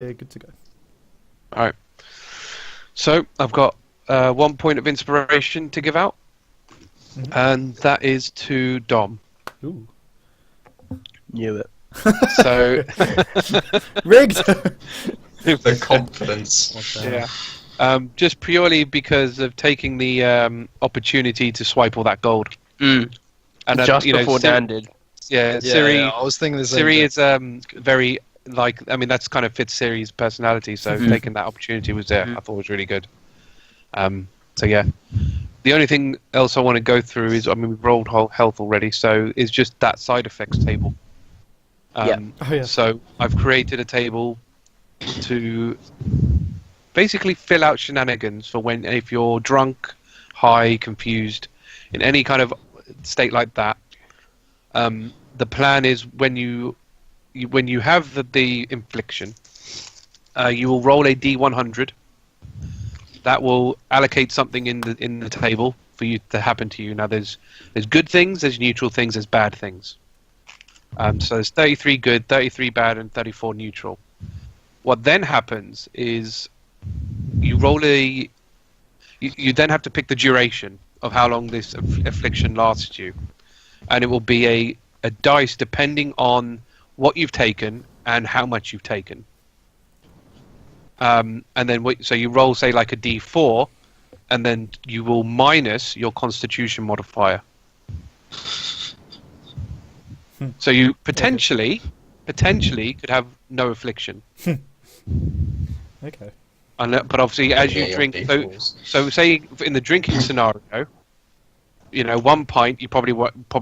good to go. All right. So I've got 1 point of inspiration to give out, and that is to Dom. Ooh. Knew it. So Rigged! The confidence. Yeah. Just purely because of taking the opportunity to swipe all that gold. Mm. And Just before Dan did. Yeah, Ciri. I was thinking the same Ciri thing. is very that's kind of fits Ciri's personality. So taking that opportunity was I thought was really good. So yeah, the only thing else I want to go through is we've rolled whole health already, so it's just that side effects table. So I've created a table to basically fill out shenanigans for if you're drunk, high, confused, in any kind of state like that. The plan is when you have the infliction, you will roll a D100. That will allocate something in the table for you to happen to you. Now there's good things, there's neutral things, there's bad things. So there's 33 good, 33 bad, and 34 neutral. What then happens is you roll you then have to pick the duration of how long this affliction lasts you, and it will be a dice depending on what you've taken and how much you've taken. And then so you roll, say, like a D4, and then you will minus your Constitution modifier. So you potentially could have no affliction. Okay. But obviously, as you drink, so say in the drinking scenario, 1 pint you probably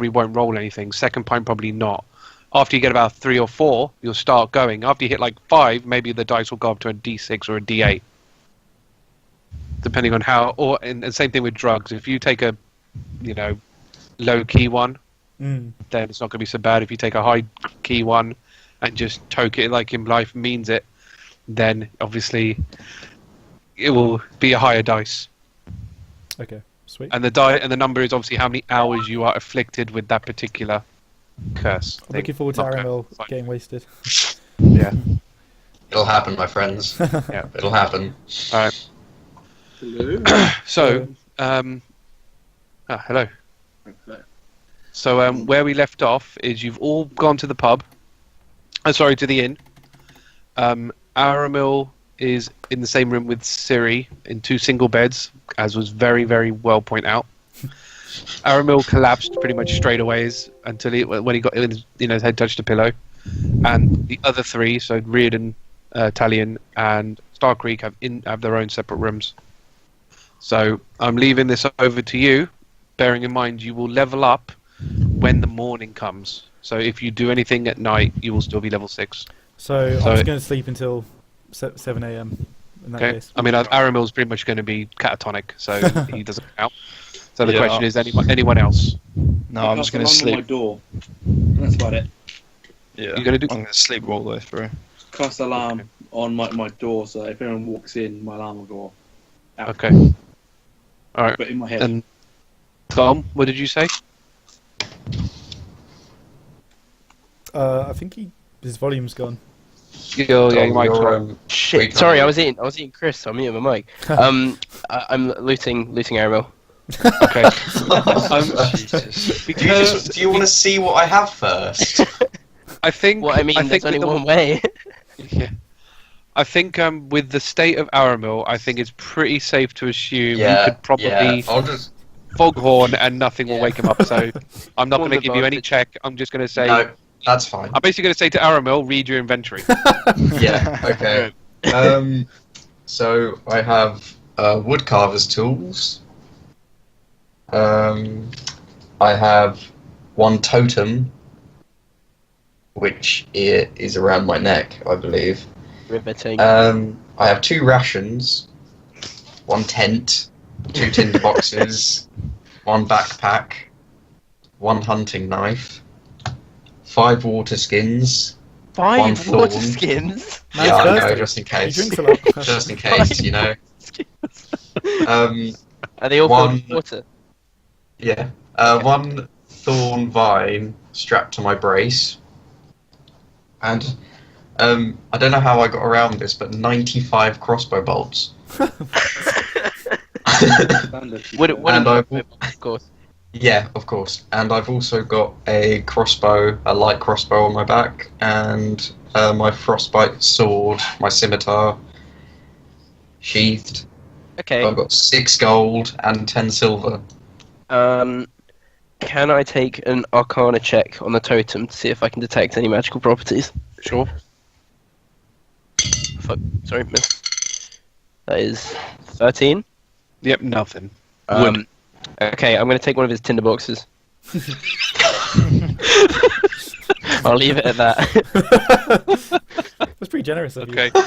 won't roll anything. Second pint probably not. After you get about 3 or 4, you'll start going. After you hit like 5, maybe the dice will go up to a D6 or a D8, depending on how. And same thing with drugs. If you take a, low key one, then it's not going to be so bad. If you take a high key one and just toke it like in life means it, then obviously it will be a higher dice. Okay, sweet. And the number is obviously how many hours you are afflicted with that particular curse. I'm looking forward to Aramil getting wasted. Yeah. It'll happen, my friends. Yeah, it'll happen. All right. Hello. So, hello. So, where we left off is you've all gone to the pub. To the inn. Aramil is in the same room with Ciri in 2 single beds, as was very, very well pointed out. Aramil collapsed pretty much straight away when he got his head touched a pillow, and the other 3, so Riardon, Talion, and Starkriek have their own separate rooms. So I'm leaving this over to you, bearing in mind you will level up when the morning comes. So if you do anything at night, you will still be level 6. So I'm just going to sleep until 7 AM in that case. I mean, Aramil's pretty much going to be catatonic, so he doesn't count. So the question is, anyone else? No, I'm just going to sleep. On my door. That's about it. Yeah, I'm going to sleep all the way through. Cast alarm on my door, so if anyone walks in, my alarm will go off. Okay. All right. But in my head. And Tom, what did you say? I think his volume's gone. Yeah, you might. Shit. Sorry, I was eating Chris. So I'm muting my mic. I'm looting Aramil. Okay. Jesus. Do you want to see what I have first? I think. Well, I mean, there's only one way. Yeah. I think with the state of Aramil, I think it's pretty safe to assume you could probably foghorn and nothing will wake him up. So I'm not going to give you any check. I'm just going to say. No, that's fine. I'm basically going to say to Aramil, read your inventory. Yeah. Okay. So I have woodcarver's tools. I have 1 totem, which is around my neck, I believe. Riveting. I have 2 rations, 1 tent, 2 tinder boxes, 1 backpack, 1 hunting knife, 5 water skins. 5 water skins? Yeah, I know, just in case. He drinks a lot. Just in case, Are they all filled with water? Yeah. 1 thorn vine strapped to my brace. And I don't know how I got around this, but 95 crossbow bolts. Standard. And I've, of course. yeah, of course. And I've also got a crossbow, a light crossbow on my back, and my frostbite sword, my scimitar, sheathed. Okay. I've got 6 gold and 10 silver. Can I take an Arcana check on the totem to see if I can detect any magical properties? Sure. Fuck. Sorry, miss. That is 13. Yep, nothing. Wood. Okay, I'm going to take one of his tinder boxes. I'll leave it at that. That's pretty generous of Okay. you.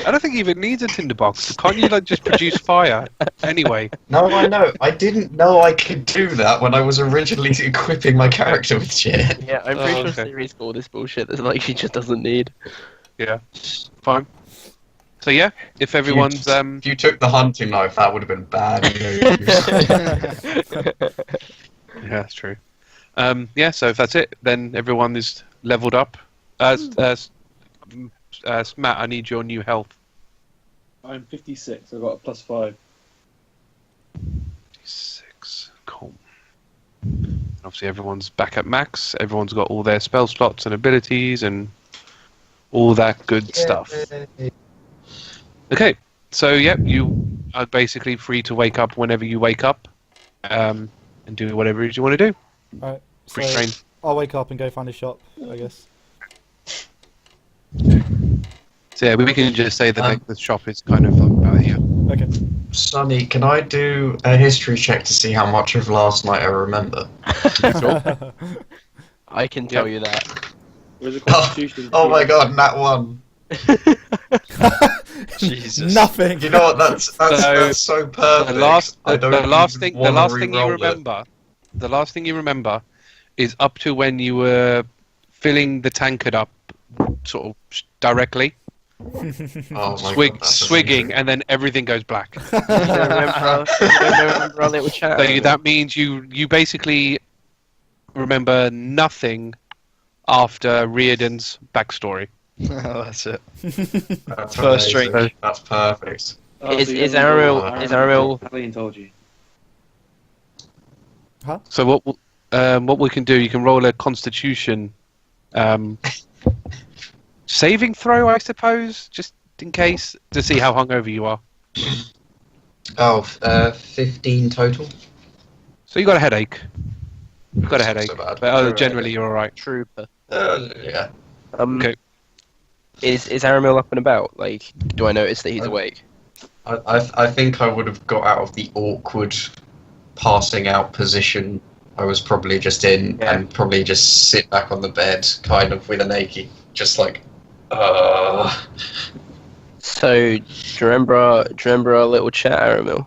I don't think he even needs a tinderbox. Can't you like just produce fire anyway? No, I know. I didn't know I could do that when I was originally equipping my character with shit. Yeah, I'm pretty Oh, sure okay. Siri's got all this bullshit that like she just doesn't need. Yeah, fine. So yeah, if everyone's If you took the hunting knife, that would have been bad news. yeah, that's true. Yeah, so if that's it, then everyone is leveled up. Matt, I need your new health. I'm 56. I've got a +5. 6. Cool. Obviously, everyone's back at max. Everyone's got all their spell slots and abilities and all that good stuff. Okay, so yeah, you are basically free to wake up whenever you wake up, and do whatever it is you want to do. Alright, Free so train. I'll wake up and go find a shop, I guess. So yeah, we can just say that the shop is kind of about here. Okay. Sonny, can I do a history check to see how much of last night I remember? I can tell you that. Where's the Constitution? Oh my god, Nat 1. Jesus. Nothing. You know what? That's so perfect. The last even thing you wanna re-roll it. remember, the last thing you remember, is up to when you were filling the tankard up, sort of directly, Oh my swig, god, that's swigging, amazing. and then everything goes black. You don't remember our little chat? So that means you basically remember nothing after Riardon's backstory. Oh, that's it. That's First amazing. drink. That's perfect. Is Aramil? Talion told you. So what we can do, you can roll a Constitution saving throw, I suppose, just in case, to see how hungover you are. Oh, 15 total? So you got a headache. You've got a headache, So bad. but generally you're all right. Trooper. Yeah. Okay. Is Aramil up and about? Like, do I notice that he's awake? I think I would have got out of the awkward passing out position I was probably just in, Yeah. and probably just sit back on the bed, kind of with an achy, just like, So, do you remember our little chat, Aramil?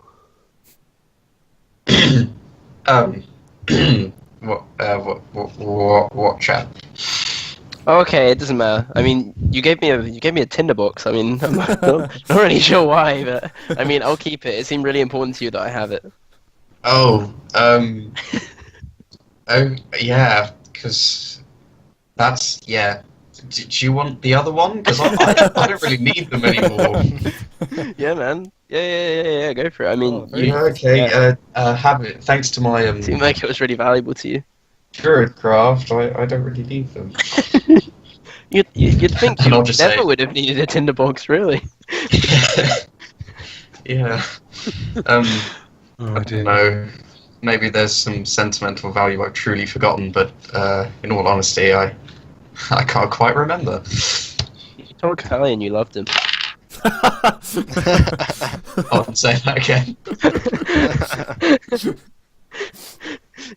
What chat? Oh, okay, it doesn't matter. I mean, you gave me a tinderbox. I mean, I'm not really sure why, but I mean, I'll keep it. It seemed really important to you that I have it. Oh, yeah, because that's, yeah. Do you want the other one? Because I don't really need them anymore. Yeah, man. Yeah. Go for it. I mean, Oh, you Okay, have it. Thanks to my seemed like it was really valuable to you. Druid craft, I don't really need them. You'd think And you I'll just never say- would have needed a tinderbox, really. Yeah. Oh, I don't know. Maybe there's some sentimental value I've truly forgotten, but in all honesty, I can't quite remember. You told Talion you loved him. I'll say that again.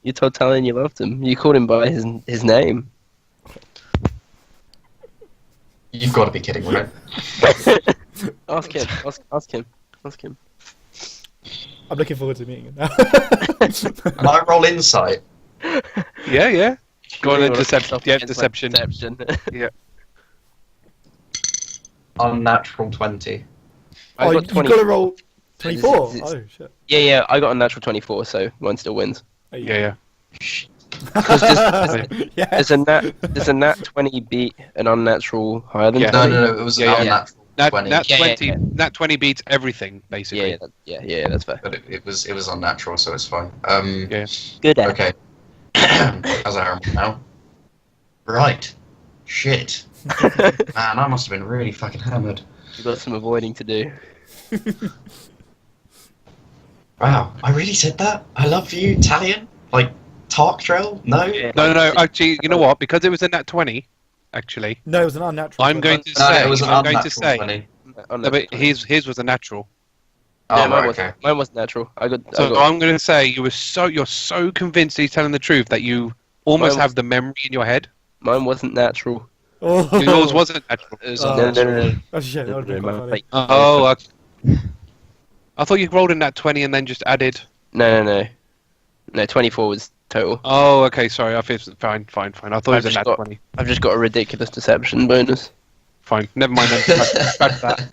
You told Talion you loved him. You called him by his name. You've got to be kidding, right? Ask him. Ask him. Ask him. I'm looking forward to meeting him now. And I roll insight. Yeah. Go on, Really and wanna deception. up Yeah, against, deception. like, deception. Unnatural 20. I Oh, got you 20. got to roll 24. It's- Oh shit. Yeah. I got a natural 24, so one still wins. Hey, Yeah. Because Yes. there's a nat 20 beat an unnatural higher than Yeah. No, 20. no, no. It was Yeah, an yeah. unnatural Nat 20. Nat Yeah, 20 yeah. Nat 20 beats everything basically. Yeah, that's fair. But it was unnatural, so it's fine. Yeah. Good at Okay. As Aramil now. Right. Shit. Man, I must have been really fucking hammered. You've got some avoiding to do. Wow, I really said that? I love you, Talion? Like, Tark Trail? No? Yeah. No. Actually, you know what? Because it was a Nat 20, actually, No, it was an unnatural. I'm going to No, say. it was an I'm going to unnatural say. 20. No, but his was a natural. Yeah, Oh, mine, right, was, okay. mine was natural. So I'm going to say you're so convinced he's telling the truth that you almost Mine have the memory in your head. Mine wasn't natural. Oh. Yours wasn't natural. It was Oh. unnatural. Oh shit, that would be quite funny. Like, Oh, I thought you rolled in Nat 20 and then just added. No, 24 was total. Oh, okay. Sorry, I feel fine. I thought it was a just Nat got- 20. I've just got a ridiculous deception bonus. Fine. Never mind then. Scratch that.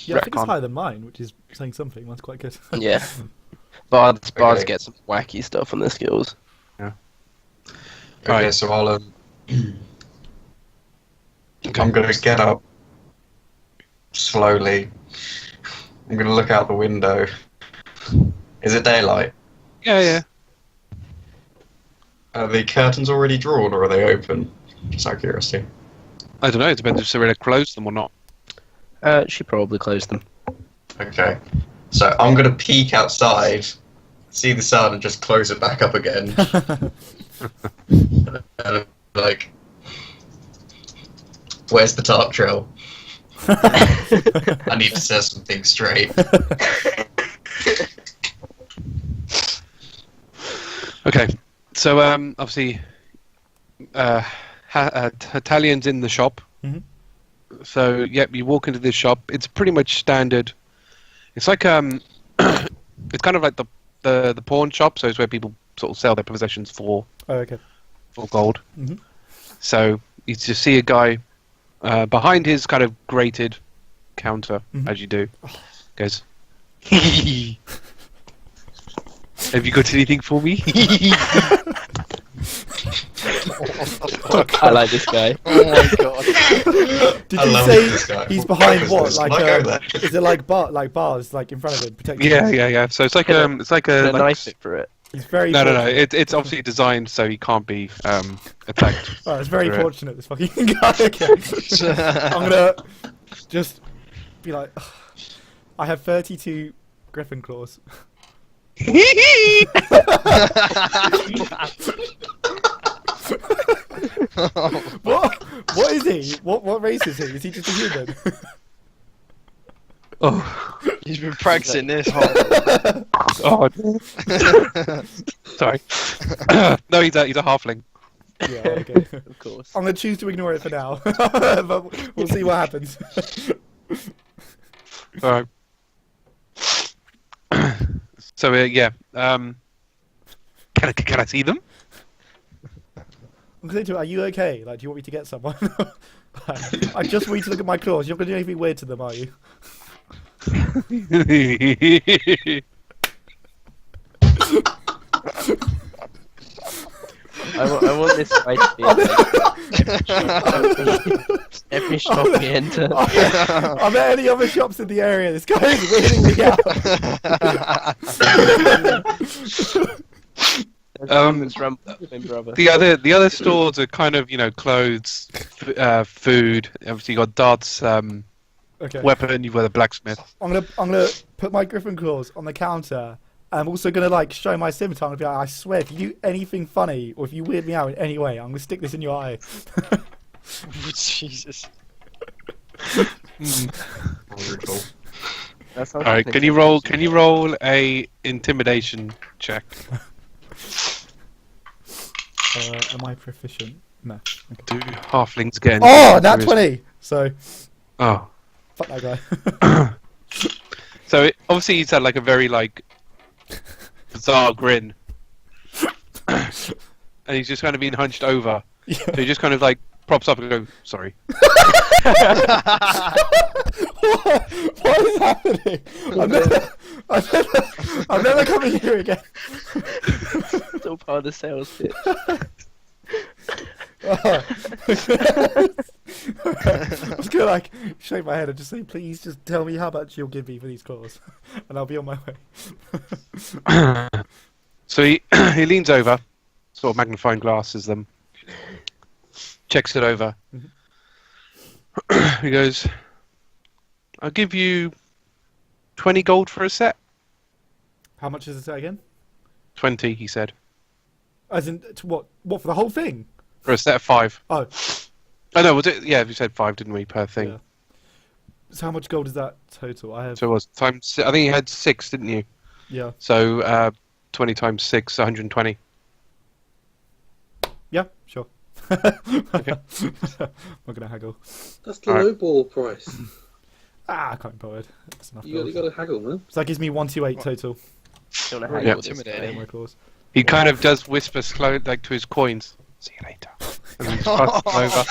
Yeah, I think it's Retcon. higher than mine, which is saying something. That's quite good. Yeah. Bards Okay. get some wacky stuff on their skills. Okay, Right. so I'll I'm gonna get up slowly. I'm gonna look out the window. Is it daylight? Yeah. Are the curtains already drawn or are they open? Just out of curiosity. I don't know. It depends if Cirilla closed them or not. She probably closed them. Okay. So I'm gonna peek outside, see the sun, and just close it back up again. And I'm like, where's the Tark Trail? I need to set some things straight. Okay. So obviously, Talion's in the shop. Mhm. So yep, you walk into this shop. It's pretty much standard. It's like it's kind of like the pawn shop. So it's where people sort of sell their possessions for Oh, okay. gold. Mhm. So you just see a guy behind his kind of grated counter, Mhm. as you do. Goes, have you got anything for me? I like this guy. Oh my god. Did I you love say this guy. he's What behind is what? this? Like, Can I go there? is it like bars, like in front of him, protecting Yeah, him? yeah. So it's like Can I- it's like Can a I like, knife it for it? He's very no. fortunate. It's obviously designed so he can't be attacked. Oh, it's very Correct. fortunate, this fucking guy. Okay. I'm gonna just be like, "Ugh, I have 32 griffin claws. What? What is he? What race is he? Is he just a human? Oh, He's been practicing this hard. oh. Sorry. No, he's a halfling. Yeah, okay. Of course. I'm gonna choose to ignore it for now, but we'll see what happens. All right. So yeah. Can I see them? I'm gonna say to him, are you okay? Like, do you want me to get someone? I just want you to look at my claws. You're not gonna do anything weird to them, are you? I want this guy to be every shop we enter. Are there any other shops in the area? This guy is weirding me out. There's one that's run by my brother. The other stores are kind of clothes, food. Obviously, you got darts, Okay. weapon. You've got a blacksmith. I'm gonna put my griffin claws on the counter. I'm also gonna like show my scimitar and be like, I swear, if you do anything funny or if you weird me out in any way, I'm gonna stick this in your eye. Jesus. Brutal. That sounds All right. like Can you roll a intimidation check? Am I proficient? No. Okay. Do halflings again? Oh, nat 20. So Oh. fuck that guy. So obviously he's had like a very like bizarre grin, and he's just kind of been hunched over. Yeah. So he just kind of like props up and goes, "Sorry." What is happening? I'm never coming here again. Still Oh, the sales pitch. I was gonna like shake my head and just say, please just tell me how much you'll give me for these claws, and I'll be on my way. So he he leans over, sort of magnifying glasses them, checks it over. He goes, "I'll give you 20 gold for a set." How much is the set again? 20, he said. As in, what? What for the whole thing? For a set of 5. Oh, Oh no, was it? Yeah, we said 5, didn't we, per thing? yeah. So how much gold is that total? I have. So it was times. I think you had 6, didn't you? Yeah. So 20 times 6, 120. Yeah. Sure. Okay. I'm not gonna haggle. That's the Alright. lowball price. I can't be bothered. That's enough. You Gold. got to haggle, man. So that gives me 128 total. Don't know how Really you Yeah. got this intimidating. guy. My claws. He kind of does whisper slow, like to his coins. See you later. And then he passes them over.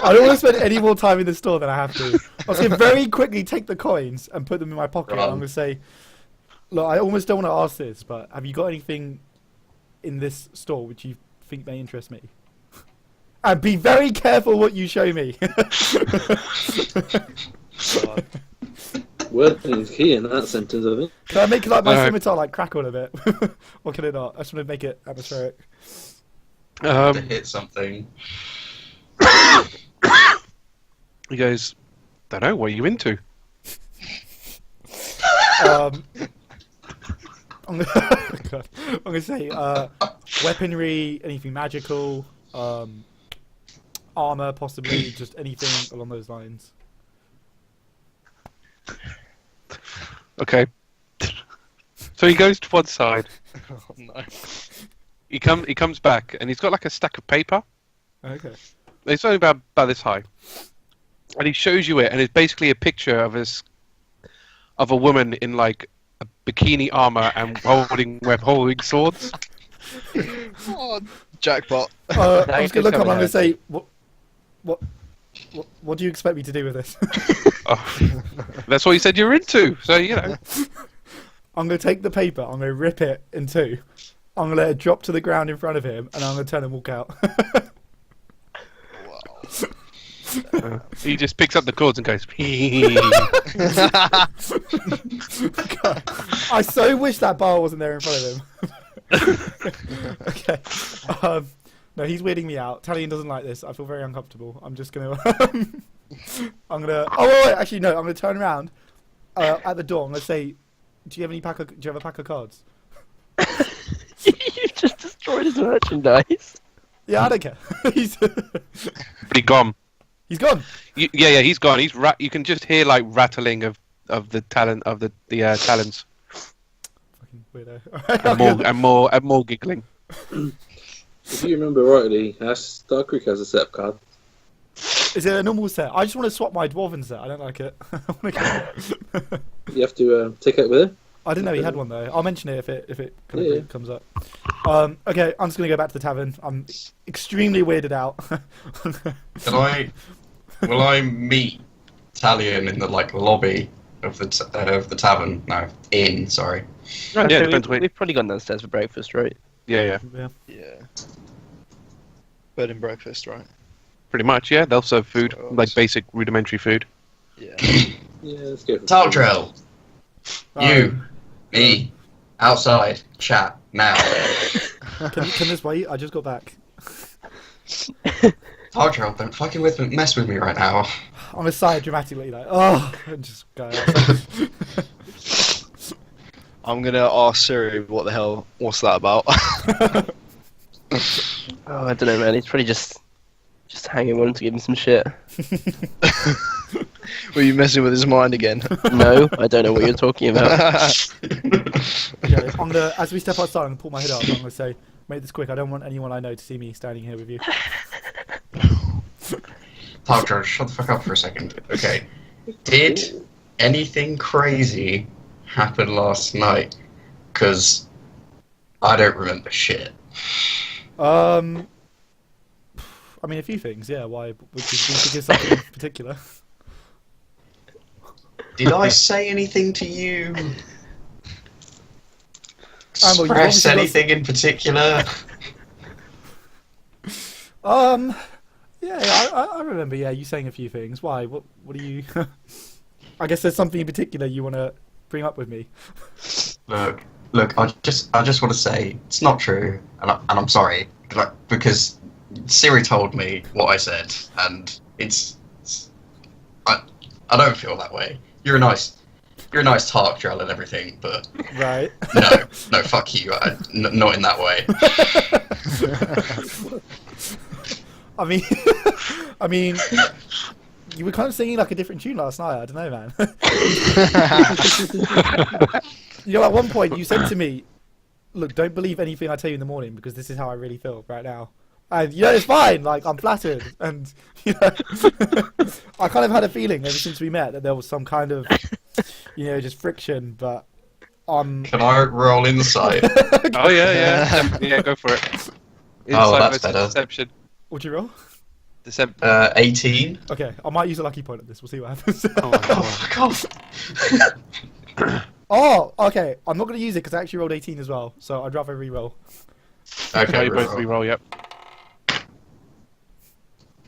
I don't want to spend any more time in the store than I have to. I was going to very quickly take the coins and put them in my pocket. Right. I'm going to say, look, I almost don't want to ask this, but have you got anything in this store which you think may interest me? And be very careful what you show me. Wording is key in that sentence, I think. Can I make like my Alright. scimitar like crackle a bit? Or can it not? I just want to make it atmospheric. To hit something. He goes, "Don't know. What are you into?" I'm gonna, God. I'm gonna say weaponry, anything magical, armor, possibly, just anything along those lines. Okay. So he goes to one side. Oh, no. He comes back, and he's got like a stack of paper. Okay. It's only about this high, and he shows you it, and it's basically a picture of a woman in like a bikini armor and holding swords. Oh, jackpot. I was gonna look up. I'm gonna say, what do you expect me to do with this? Oh, that's what you said you're into. So you know. I'm gonna take the paper. I'm gonna rip it in two. I'm gonna let it drop to the ground in front of him, and I'm gonna turn and walk out. Wow. He just picks up the cords and goes. God, I so wish that bar wasn't there in front of him. Okay. No, he's weirding me out. Talion doesn't like this. I feel very uncomfortable. I'm just gonna. I'm gonna. Oh wait, actually no. I'm gonna turn around at the door. I'm gonna say, do you have a pack of cards? You just destroyed his merchandise. Yeah, I don't care. he's But he gone. he's gone. Yeah, he's gone. You can just hear like rattling of the talent of the talons Fucking weirdo. and more giggling. If you remember rightly, Starkriek has a set of cards. Is it a normal set? I just want to swap my dwarven set. I don't like it. You have to take it with it. I didn't know he had one though. I'll mention it if it kind Yeah. of comes up. Okay, I'm just gonna go back to the tavern. I'm extremely weirded out. Will I meet Talion in the like lobby of the tavern? No, inn. Sorry. No, Yeah, so depends where- we've probably gone downstairs for breakfast, right? Yeah, Yeah. Yeah. Bed and breakfast, right? pretty much. Yeah, they'll serve food, Sure. like basic rudimentary food. Yeah. Yeah, let's go. For Taltrell, you, me, outside, chat now. Can this wait? I just got back. Taltrell, don't fucking mess with me right now. I'm gonna sigh dramatically, like, oh, and just go outside. I'm gonna ask Siri what's that about? Oh, I don't know, man. He's probably just hanging on to give him some shit. Were you messing with his mind again? No, I don't know what you're talking about. Okay, as we step outside, I'm gonna pull my head up. I'm gonna say, make this quick. I don't want anyone I know to see me standing here with you. Taltrell, shut the fuck up for a second. Okay. Did anything crazy happen last night? Because I don't remember shit. I mean, a few things. Yeah. Why? Would you think of something in particular? Did I say anything to you Amble, you've express obviously got anything in particular? Yeah, I remember. Yeah, you saying a few things. Why? What do you? I guess there's something in particular you want to bring up with me. Look. I just want to say it's not true, and I'm sorry, because Siri told me what I said, and I don't feel that way. You're a nice talk drill and everything, but Right. no, fuck you. Not in that way. I mean, you were kind of singing like a different tune last night. I don't know, man. You know, at one point you said to me, "Look, don't believe anything I tell you in the morning because this is how I really feel right now." And you know, it's fine. Like, I'm flattered, and you know, I kind of had a feeling ever since we met that there was some kind of, you know, just friction. But Can I roll insight? Oh yeah, yeah, go for it. Oh, that's versus better. Deception. what'd you roll? 18. Okay, I might use a lucky point at this. We'll see what happens. Oh my Oh, god. God. Oh, okay. I'm not going to use it because I actually rolled 18 as well, so I'd rather re-roll. Okay, You both reroll. re-roll, yep.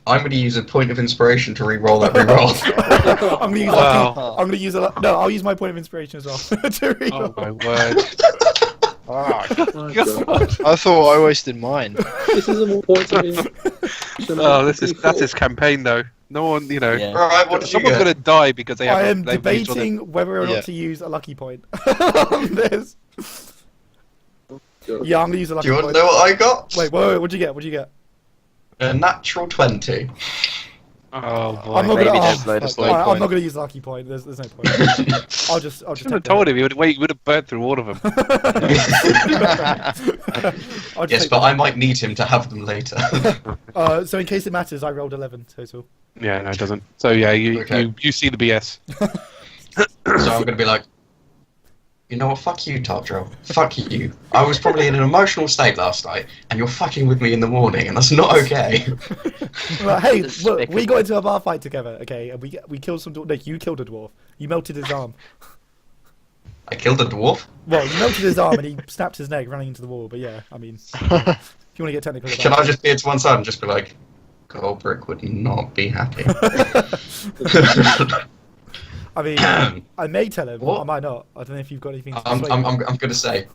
I'm going to use a point of inspiration to re-roll that re-roll. I'm going to use Wow. I'm going to use no, I'll use my point of inspiration as well to re-roll. Oh my word. Fuck. My God. I thought I wasted mine. This is a more point to me. Oh, that's his campaign though. No one, you know. Yeah. Alright, what did you Someone's get? gonna die because they have. I am they've used all debating whether or not Yeah. to use a lucky point on this. Yeah, I'm going to use a Do lucky you want point. to know what I got? Wait, what'd you get? What'd you get? A natural 20. Oh boy. I'm not maybe gonna. there's Oh, no fuck. display Alright, I'm point. not gonna use the lucky point. There's no point. I'll just. Shouldn't take have told him. He would have burnt through all of them. that. I'll just Yes, take but that. I might need him to have them later. So in case it matters, I rolled 11 total. Yeah, no, it doesn't. So yeah, Okay. you see the BS. So I'm going to be like, you know what, fuck you, Tardrell. Fuck you. I was probably in an emotional state last night, and you're fucking with me in the morning, and that's not okay. Well, hey, look, we Despicable. got into a bar fight together, okay, and we killed some. No, you killed a dwarf. You melted his arm. I killed a dwarf? Well, you melted his arm and he snapped his neck running into the wall. But yeah, I mean, if you want to get technical about Can I just be to one side and just be like, Goldbrick would not be happy. I mean, I may tell him. What? I might not. I don't know if you've got anything to I'm persuade going him. to say,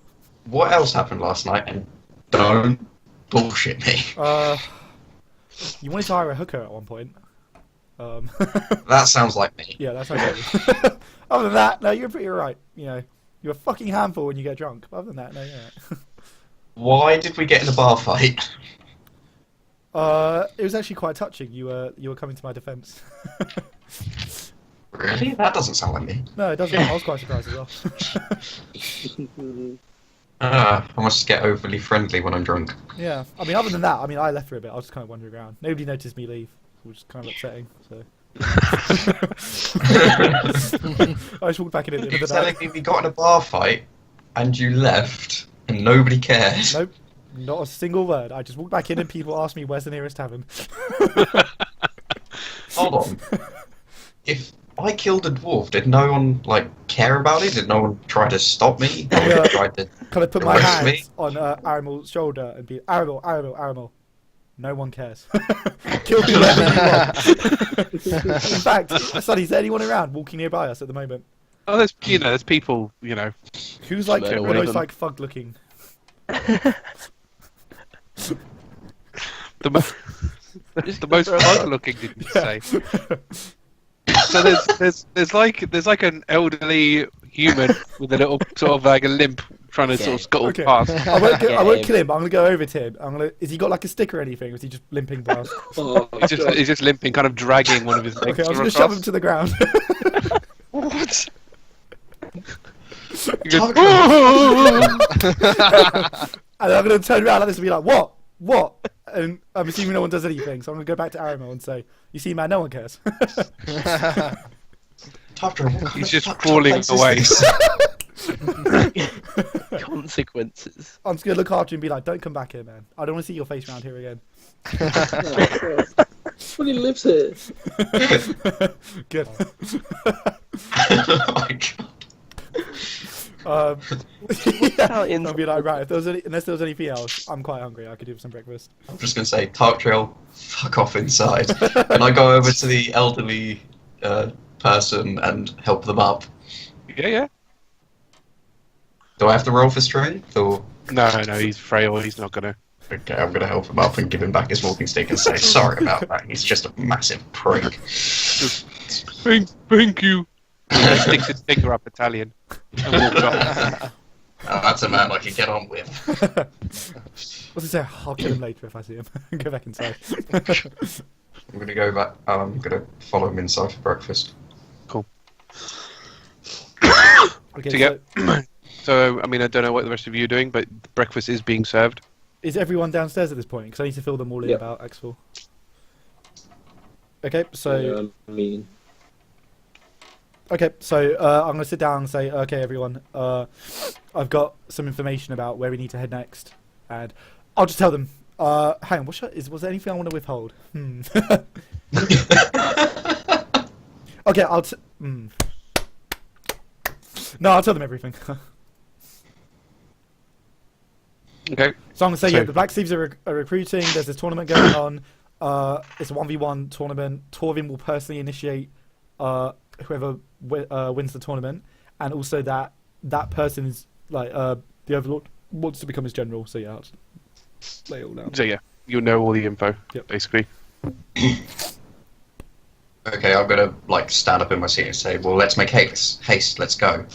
what else happened last night? And don't bullshit me. You wanted to hire a hooker at one point. That sounds like me. Yeah, that's okay. Other than that, no, you're pretty alright. You know, you're a fucking handful when you get drunk. Other than that, no, you're alright. Why did we get in a bar fight? It was actually quite touching. You were coming to my defence. Really? That doesn't sound like me. No, it doesn't. I was quite surprised as well. I must get overly friendly when I'm drunk. Yeah, I mean, other than that, I mean, I left for a bit. I was just kind of wandering around. Nobody noticed me leave, which is kind of upsetting. So I just walked back in at the end You're of the telling night. me we got in a bar fight and you left and nobody cared? Nope, not a single word. I just walked back in and people asked me where's the nearest tavern. Hold on. If I killed a dwarf, did no one care about it? Did no one try to stop me? No Yeah. one tried to. Kind of put my Arrest me? hands on Aramil's shoulder and be Aramil. No one cares. Kill me wherever you want. In fact, Sonny, is there anyone around walking nearby us at the moment? Oh, there's people, Who's like Murder the one of most them. like fug looking? the most fun looking. Did you say? So there's like an elderly human with a little sort of like a limp trying to sort of scuttle Okay. past. I won't Yeah, kill him. But I'm gonna go over to him. Is he got like a stick or anything? Or is he just limping past? Oh, He's just limping, kind of dragging one of his legs. Okay, I'm just gonna shove him across. to the ground. What? He goes, And I'm gonna turn around like this and be like, "What? What?" And I'm assuming no one does anything, so I'm gonna go back to Aramil and say, "You see, man, no one cares." Tafter, what He's the just fuck crawling place is away. this? Consequences. I'm just gonna look after him and be like, "Don't come back here, man. I don't want to see your face around here again." Well, he lives here. Good. Oh my god. Talions. I'll be like, right, if there was unless there was anything else, I'm quite hungry. I could do some breakfast. I'm just going to say, Tark Trail, fuck off inside. Can I go over to the elderly person and help them up? Yeah. Do I have to roll for strength, or...? No, he's frail. He's not gonna. Okay, I'm going to help him up and give him back his walking stick and say, sorry about that, he's just a massive prick. Thank you. He sticks his finger up Italian and walks off. That's a man I can get on with. What's it say? I'll kill him later if I see him. Go back inside. I'm going to go back, I'm going to follow him inside for breakfast. Cool. Okay, So, I mean, I don't know what the rest of you are doing, but breakfast is being served. is everyone downstairs at this point? Because I need to fill them all in Yep. about Axel. Okay, so I'm gonna sit down and say, okay, everyone, I've got some information about where we need to head next, and I'll just tell them. Hang on, was there anything I want to withhold? Okay, No, I'll tell them everything. Okay. So I'm gonna say, So- yeah, the Black Sleeves are recruiting. There's this tournament going on. It's a 1v1 tournament. Torvin will personally initiate whoever wins the tournament, and also that person is like the Overlord wants to become his general. So yeah, I'll just lay it all down. So yeah, you'll know all the info, Yep. basically. Okay, I'm going to stand up in my seat and say, well, let's make haste, let's go.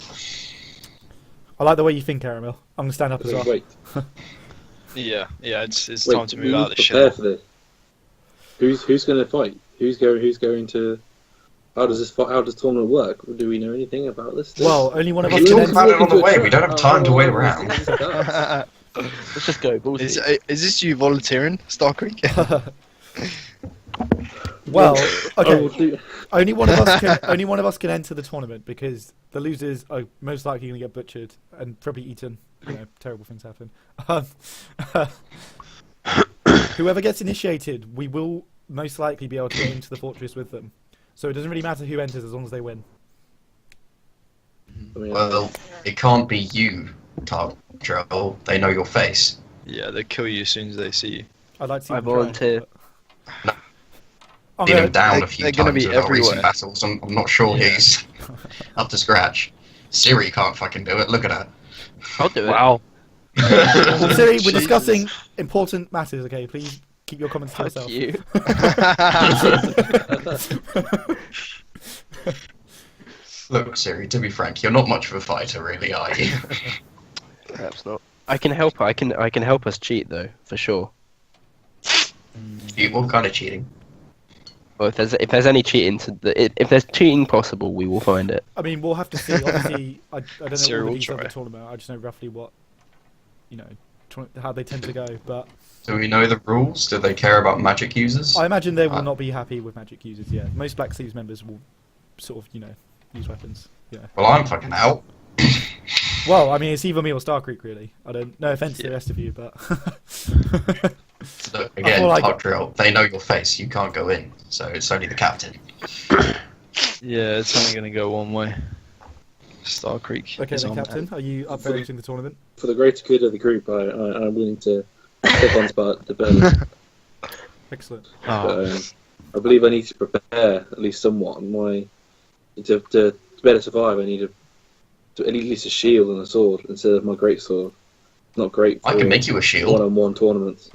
I like the way you think, Aramil. I'm gonna stand up as well. Wait, Yeah, it's wait, time to we move need out of to the prepare shit. for this. Who's going to fight? Who's going to? How does tournament work? Do we know anything about this? Well, only one of We us can can talk about enter. it on the way, we don't have time to wait around. Let's just go. Balls Is deep. this you volunteering, Starkriek? Well, I will okay. do- Only one of us can enter the tournament because the losers are most likely going to get butchered and probably eaten. You know, terrible things happen. Whoever gets initiated, we will most likely be able to get into the fortress with them. So it doesn't really matter who enters as long as they win. I mean, Well, it can't be you, Tark Trail. They know your face. Yeah, they kill you as soon as they see you. I'd like to see I them try, volunteer. but- I'm Been him gonna- down They're a few gonna times be in our recent everywhere. battles. I'm not sure Yeah. he's up to scratch. Siri can't fucking do it. Look at her. I'll do it. Wow. Siri, we're Jesus. discussing important matters, okay? Please keep your comments to Fuck yourself. you. Look, Siri, to be frank, you're not much of a fighter, really, are you? Perhaps not. I can help. I can help us cheat though, for sure. What kind of cheating? Well, if there's any cheating if there's cheating possible, we will find it. I mean, we'll have to see. Obviously, I don't know Siri all the will details of the try. tournament. I just know roughly what, how they tend to go. But Do we know the rules? Do they care about magic users? I imagine they will Uh, not be happy with magic users. Yeah, most Black Sleeves members will sort of, use weapons. Yeah. Well, I'm fucking out. Well, I mean, it's either me or Starkriek, really. I don't. No offense to the Yeah. rest of you, but Look, again, feel like- Tark Trail, they know your face. You can't go in, so it's only the captain. Yeah, it's only gonna go one way. Starkriek. okay, is then, on. Captain, are you up for entering the tournament? for the greater good of the group, I'm willing to take on part the burden. Excellent. Oh, But, I believe I need to prepare at least somewhat. To better survive, I need at least a shield and a sword instead of my great sword. Not great for I can make you a shield. one-on-one tournaments.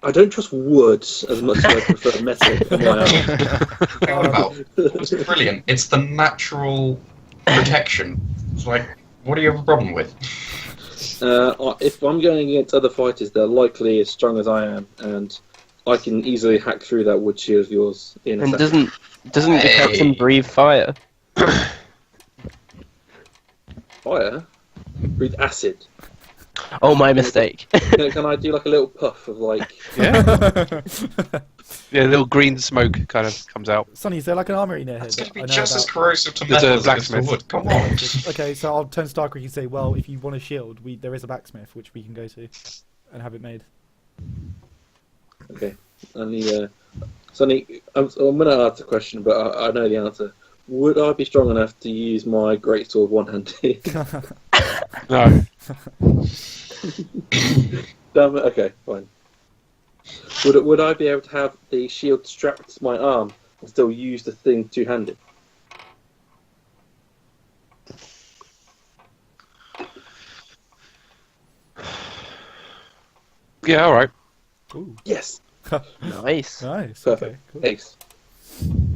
I don't trust wood as much as I prefer metal for my arm. What about? It's brilliant. It's the natural protection. It's like, what do you have a problem with? If I'm going against other fighters, they're likely as strong as I am, and I can easily hack through that wood shield of yours in a And second. doesn't the Hey. captain breathe fire? Fire? Breathe acid. Oh, my mistake. Can I do like a little puff of like... Yeah. Yeah, a little green smoke kind of comes out. Sonny, is there like an armory near here? It's going to that be I know just as about? corrosive to There's a metal as it is to blacksmith. wood. Come on. Okay, so I'll turn Starkriek and say, well, if you want a shield, there is a blacksmith which we can go to and have it made. Okay. Sonny, I'm going to ask a question, but I know the answer. would I be strong enough to use my greatsword one-handed? No. Damn it. Okay, fine. Would I be able to have the shield strapped to my arm and still use the thing two-handed? Yeah, alright. Ooh. Yes. Nice. Nice. Perfect. Okay. Cool. Ace.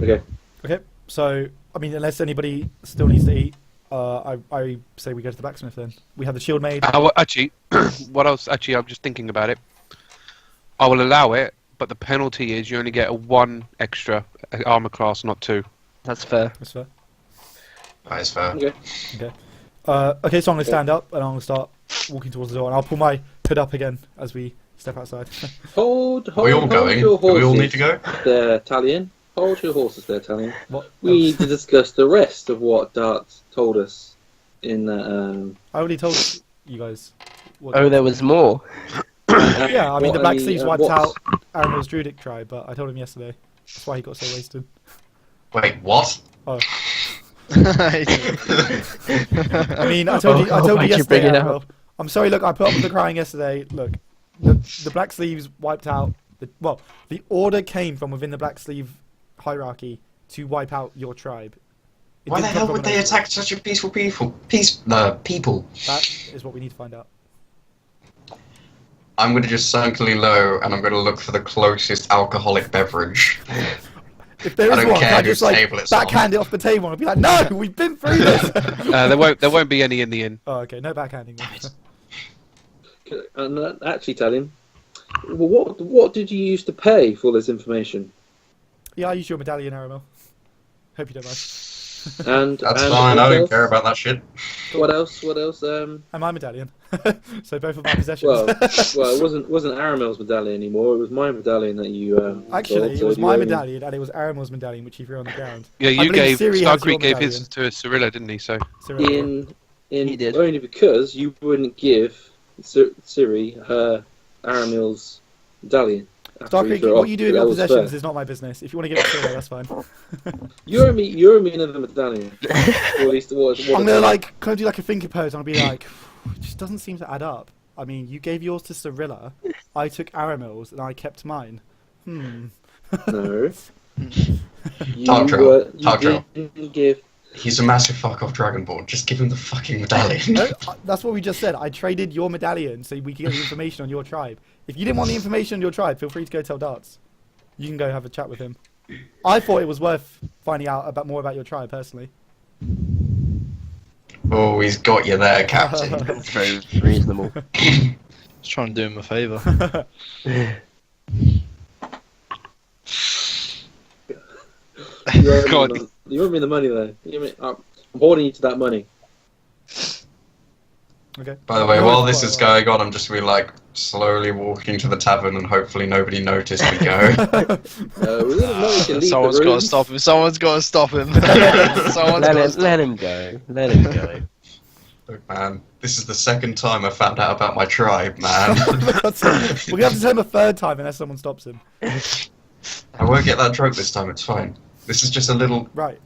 Okay. Okay. So, I mean, unless anybody still needs to eat, I say we go to the blacksmith then. We have the shield made. Well, actually, what else? Actually, I'm just thinking about it. I will allow it, but the penalty is you only get a 1 extra armor class, not 2. That's fair. That's fair. That is fair. Okay. Okay. Okay, so I'm going to stand up and I'm going to start walking towards the door, and I'll pull my hood up again as we step outside. Hold Are we all going? your Do we all need horses to go? there, Talion. Hold your horses there, Talion. What? We need to discuss the rest of what Dart told us in that. I already told you guys. What Oh, there was more. Yeah, I mean, the Black Sleeves wiped out what's- Aramil's Druidic tribe, but I told him yesterday. That's why he got so wasted. Wait, what? Oh. I I mean, I told you why'd you yesterday, bring it Aramil. up? I'm sorry, look, I put up with the crying yesterday. Look, the Black Sleeves wiped out... the order came from within the Black Sleeve hierarchy to wipe out your tribe. It Why the didn't come hell from would they another attack such a peaceful people? People. That is what we need to find out. I'm going to just circling low, and I'm going to look for the closest alcoholic beverage. If there I is don't one, care can I whose just like table it's on. backhand it off the table and be like, no, we've been through this. There won't be any in the inn. Oh, okay, no backhanding. Then. And actually, Talion, what did you use to pay for this information? Yeah, I used your medallion, Aramil. Hope you don't mind. And That's and fine, what I don't else? care about that shit. What else? And my medallion. So both of my possessions. Well, it wasn't Aramil's medallion anymore. It was my medallion that you. Actually, sold, it was so my you- medallion, and it was Aramil's medallion, which he threw on the ground. Yeah, I you believe gave Ciri has your Starkriek gave his medallion. to Cirilla, didn't he? So Cirilla. He did. Only because you wouldn't give Ciri her Aramil's medallion. after Starkriek, threw it what off, you do with that your was possessions fair. is not my business. If you want to give it to Cirilla, that's fine. You owe me another medallion. Or at least what I'm gonna like kind of do like a thinker pose, and I'll be like, it just doesn't seem to add up. I mean, you gave yours to Cirilla, I took Aramil's, and I kept mine. No. Talk drill. You Talk drill. didn't give. He's a massive fuck off Dragonborn. Just give him the fucking medallion. No, that's what we just said. I traded your medallion so we could get the information on your tribe. If you didn't want the information on your tribe, feel free to go tell Darts. You can go have a chat with him. I thought it was worth finding out more about your tribe, personally. Oh, he's got you there, Captain. That's very reasonable. was trying to do him a favour. God. You owe me the money though. I'm holding you to that money. Okay. By the way, No, while it's this is quite going on, I'm just really like slowly walking to the tavern, and hopefully nobody noticed me go. We didn't know we could leave Someone's the got room. to stop him. Someone's got to stop him. Someone's got to stop Let him go. Let him go. Look, man, this is the second time I found out about my tribe, man. We're gonna have to tell him a third time unless someone stops him. I won't get that joke this time. It's fine. This is just a little Right.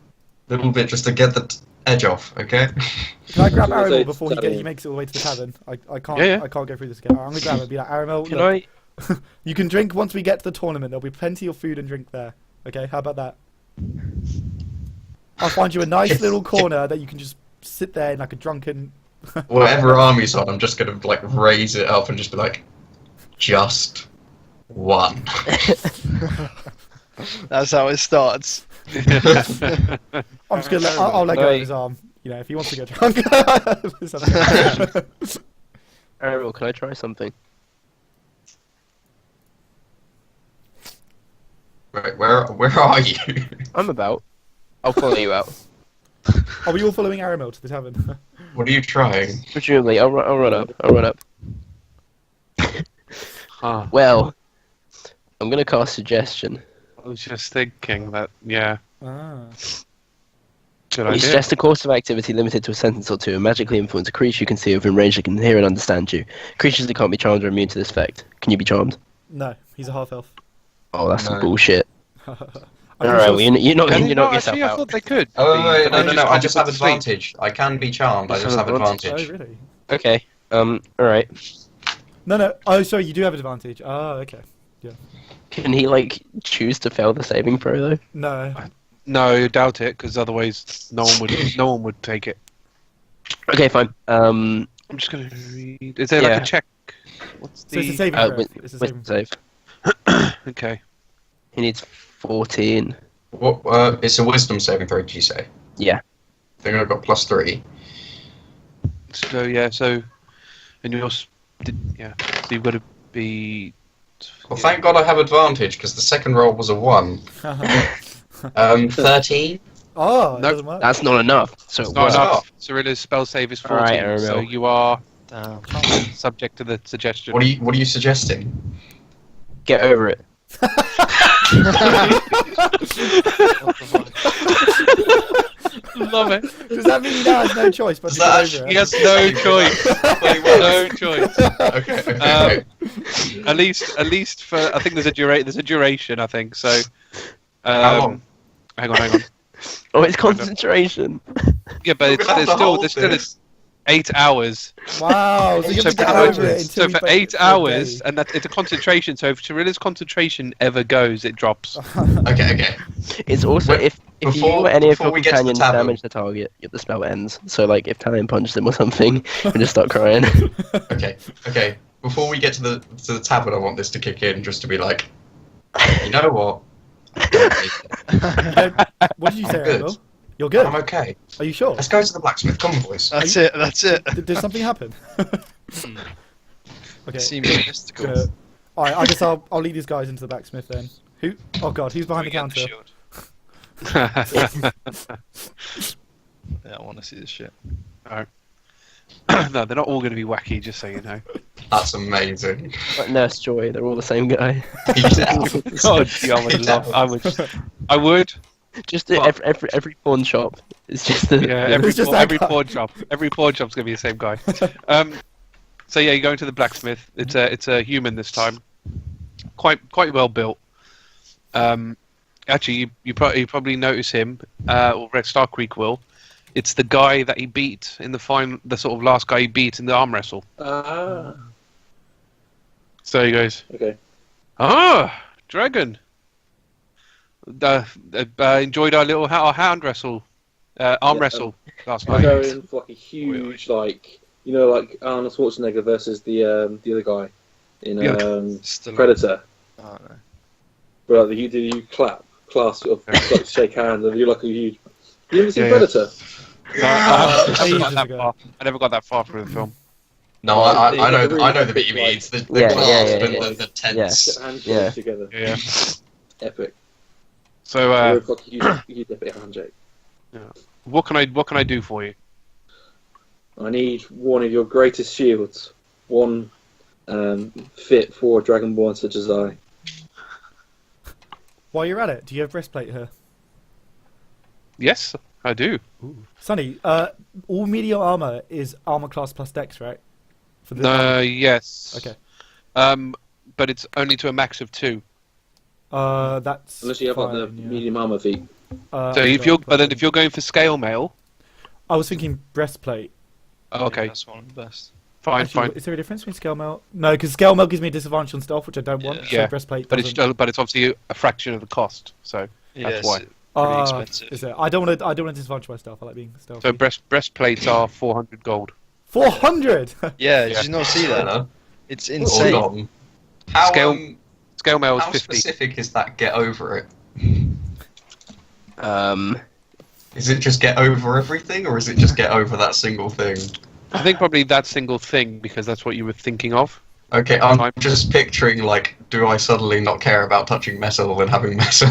bit just to get the edge off, okay? Can I grab I was gonna say Aramil before Talion. he makes it all the way to the tavern? I can't. Yeah. I can't go through this again. I'm gonna grab him and be like, Aramil, Can look, I? you can drink once we get to the tournament. There'll be plenty of food and drink there. Okay, how about that? I'll find you a nice little corner that you can just sit there in like a drunken. Whatever army's on, I'm just gonna like raise it up and just be like, just one. That's how it starts. I'm just gonna let. I'll let go of Right. his arm. You know, if he wants to get drunk. Aramil, can I try something? Wait, where are you? I'm about. I'll follow you out. Are we all following Aramil to the tavern? What are you trying? Presumably, I'll run up. I'll run up. Ah, Well, I'm gonna cast suggestion. I was just thinking that, yeah, Ah. good You idea. suggest a course of activity limited to a sentence or two and magically influence a creature you can see within range that can hear and understand you. Creatures that can't be charmed are immune to this effect. Can you be charmed? No, he's a half elf. Oh, that's No. some bullshit. I'm All pretty right, sure well, you knock Can they not? yourself Actually, I out. thought they could. Oh, be, wait, but no, they no, no. I can't just be have put to sleep. advantage. I can be charmed. I Just just have have advantage. Oh, advantage. really? Okay. All right. No. Oh, sorry. You do have advantage. Oh, okay. Can he like choose to fail the saving throw though? No. No, doubt it, because otherwise no one would take it. Okay, fine. I'm just gonna read. Is there like Yeah. a check? What's So it's a the? saving throw. With, It's a with saving throw. save. Okay. He needs 14. What? It's a wisdom saving throw. Did you say? Yeah. I think I've got +3. So yeah. So, and yeah. So you've got to be. Well, thank God I have advantage because the second roll was a 1. 13. Oh, it Nope. doesn't work. That's not enough. So It's it not works. enough. Cirilla's spell save is 14, Alright, Aramil. so you are Damn. subject to the suggestion. What are you suggesting? Get over it. Love it. Does that mean he now has no choice but to Does that get over He it? has no choice. Wait, what? No choice. Okay. At least for I think there's a duration. I think so. How long? Hang on. Oh, it's concentration. Yeah, but We're gonna have to hold there's still this. 8 hours. Wow. So you So have to for, get over it until so we for play 8 for a hours, day. and it's a concentration. So if Cirilla's concentration ever goes, it drops. Okay. It's also Wait, if you before- or any of before your we get to the companions tavern- damage the target, the spell ends. So like if Talion punches him or something, we just start crying. Okay. Before we get to the tavern, I want this to kick in just to be like, you know what? I don't need it. What did you say, I'm good. Aramil? You're good. I'm okay. Are you sure? Let's go to the blacksmith. Come on, boys. That's it. That's it. Did something happen? Okay. Seems mystical. Gonna... Alright, I guess I'll lead these guys into the blacksmith then. Who? Oh god, who's behind the counter? Yeah, I want to see this shit. No, they're not all going to be wacky. Just so you know. That's amazing. Like Nurse Joy, they're all the same guy. God, yeah, I would. Just What? every pawn shop is just the Yeah, every It's just that guy. pawn shop. Every pawn shop's gonna be the same guy. So yeah, you go into the blacksmith. It's a human this time. Quite well built. Actually, you probably notice him. Or Red Starkriek will. It's the guy that he beat in the sort of last guy he beat in the arm wrestle. Ah. So he goes, Okay. Dragon. Enjoyed our little hound wrestle, arm Yeah, wrestle last I'm night. going for like a huge, like like Arnold Schwarzenegger versus the other guy in Yeah. Still Predator. Oh, no. But like, you clasp, like shake hands, and you're like a huge. You ever seen Yeah. Predator? No, I haven't Ages got that ago. far. I never got that far through the film. No, I know the bit you Like- mean. It's the Yeah, clasp yeah, and yeah. the tense. Get hands Yeah. together. Yeah. Epic. So It's like a huge epic handshake. what can I do for you? I need one of your greatest shields. One fit for a Dragonborn such as I. While you're at it, do you have breastplate here? Yes, I do. Sonny, all medium armor is armor class plus dex, right? For the No, yes. Okay. But it's only to a max of 2. That's Unless you have like the fine, yeah. medium armor feat. So if you're going for scale mail, I was thinking breastplate. okay, That's one of the best. fine. Actually, is there a difference between scale mail? No, because scale mail gives me a disadvantage on stealth, which I don't want. Yeah. So breastplate But doesn't. it's obviously a fraction of the cost. So Yeah, That's why. Pretty Ah, expensive. is it? I don't want to disadvantage my stealth. I like being stealthy. so breastplates are 400 gold. 400. Yeah, Yeah. did you not see I don't that? know. It's Hold insane. on. How, Scale- Scale mail is how 50. specific is that get over it? Um, Is it just get over everything, or is it just get over that single thing? I think probably that single thing because that's what you were thinking of. Okay, I'm Fine. just picturing, like, do I suddenly not care about touching metal and having metal?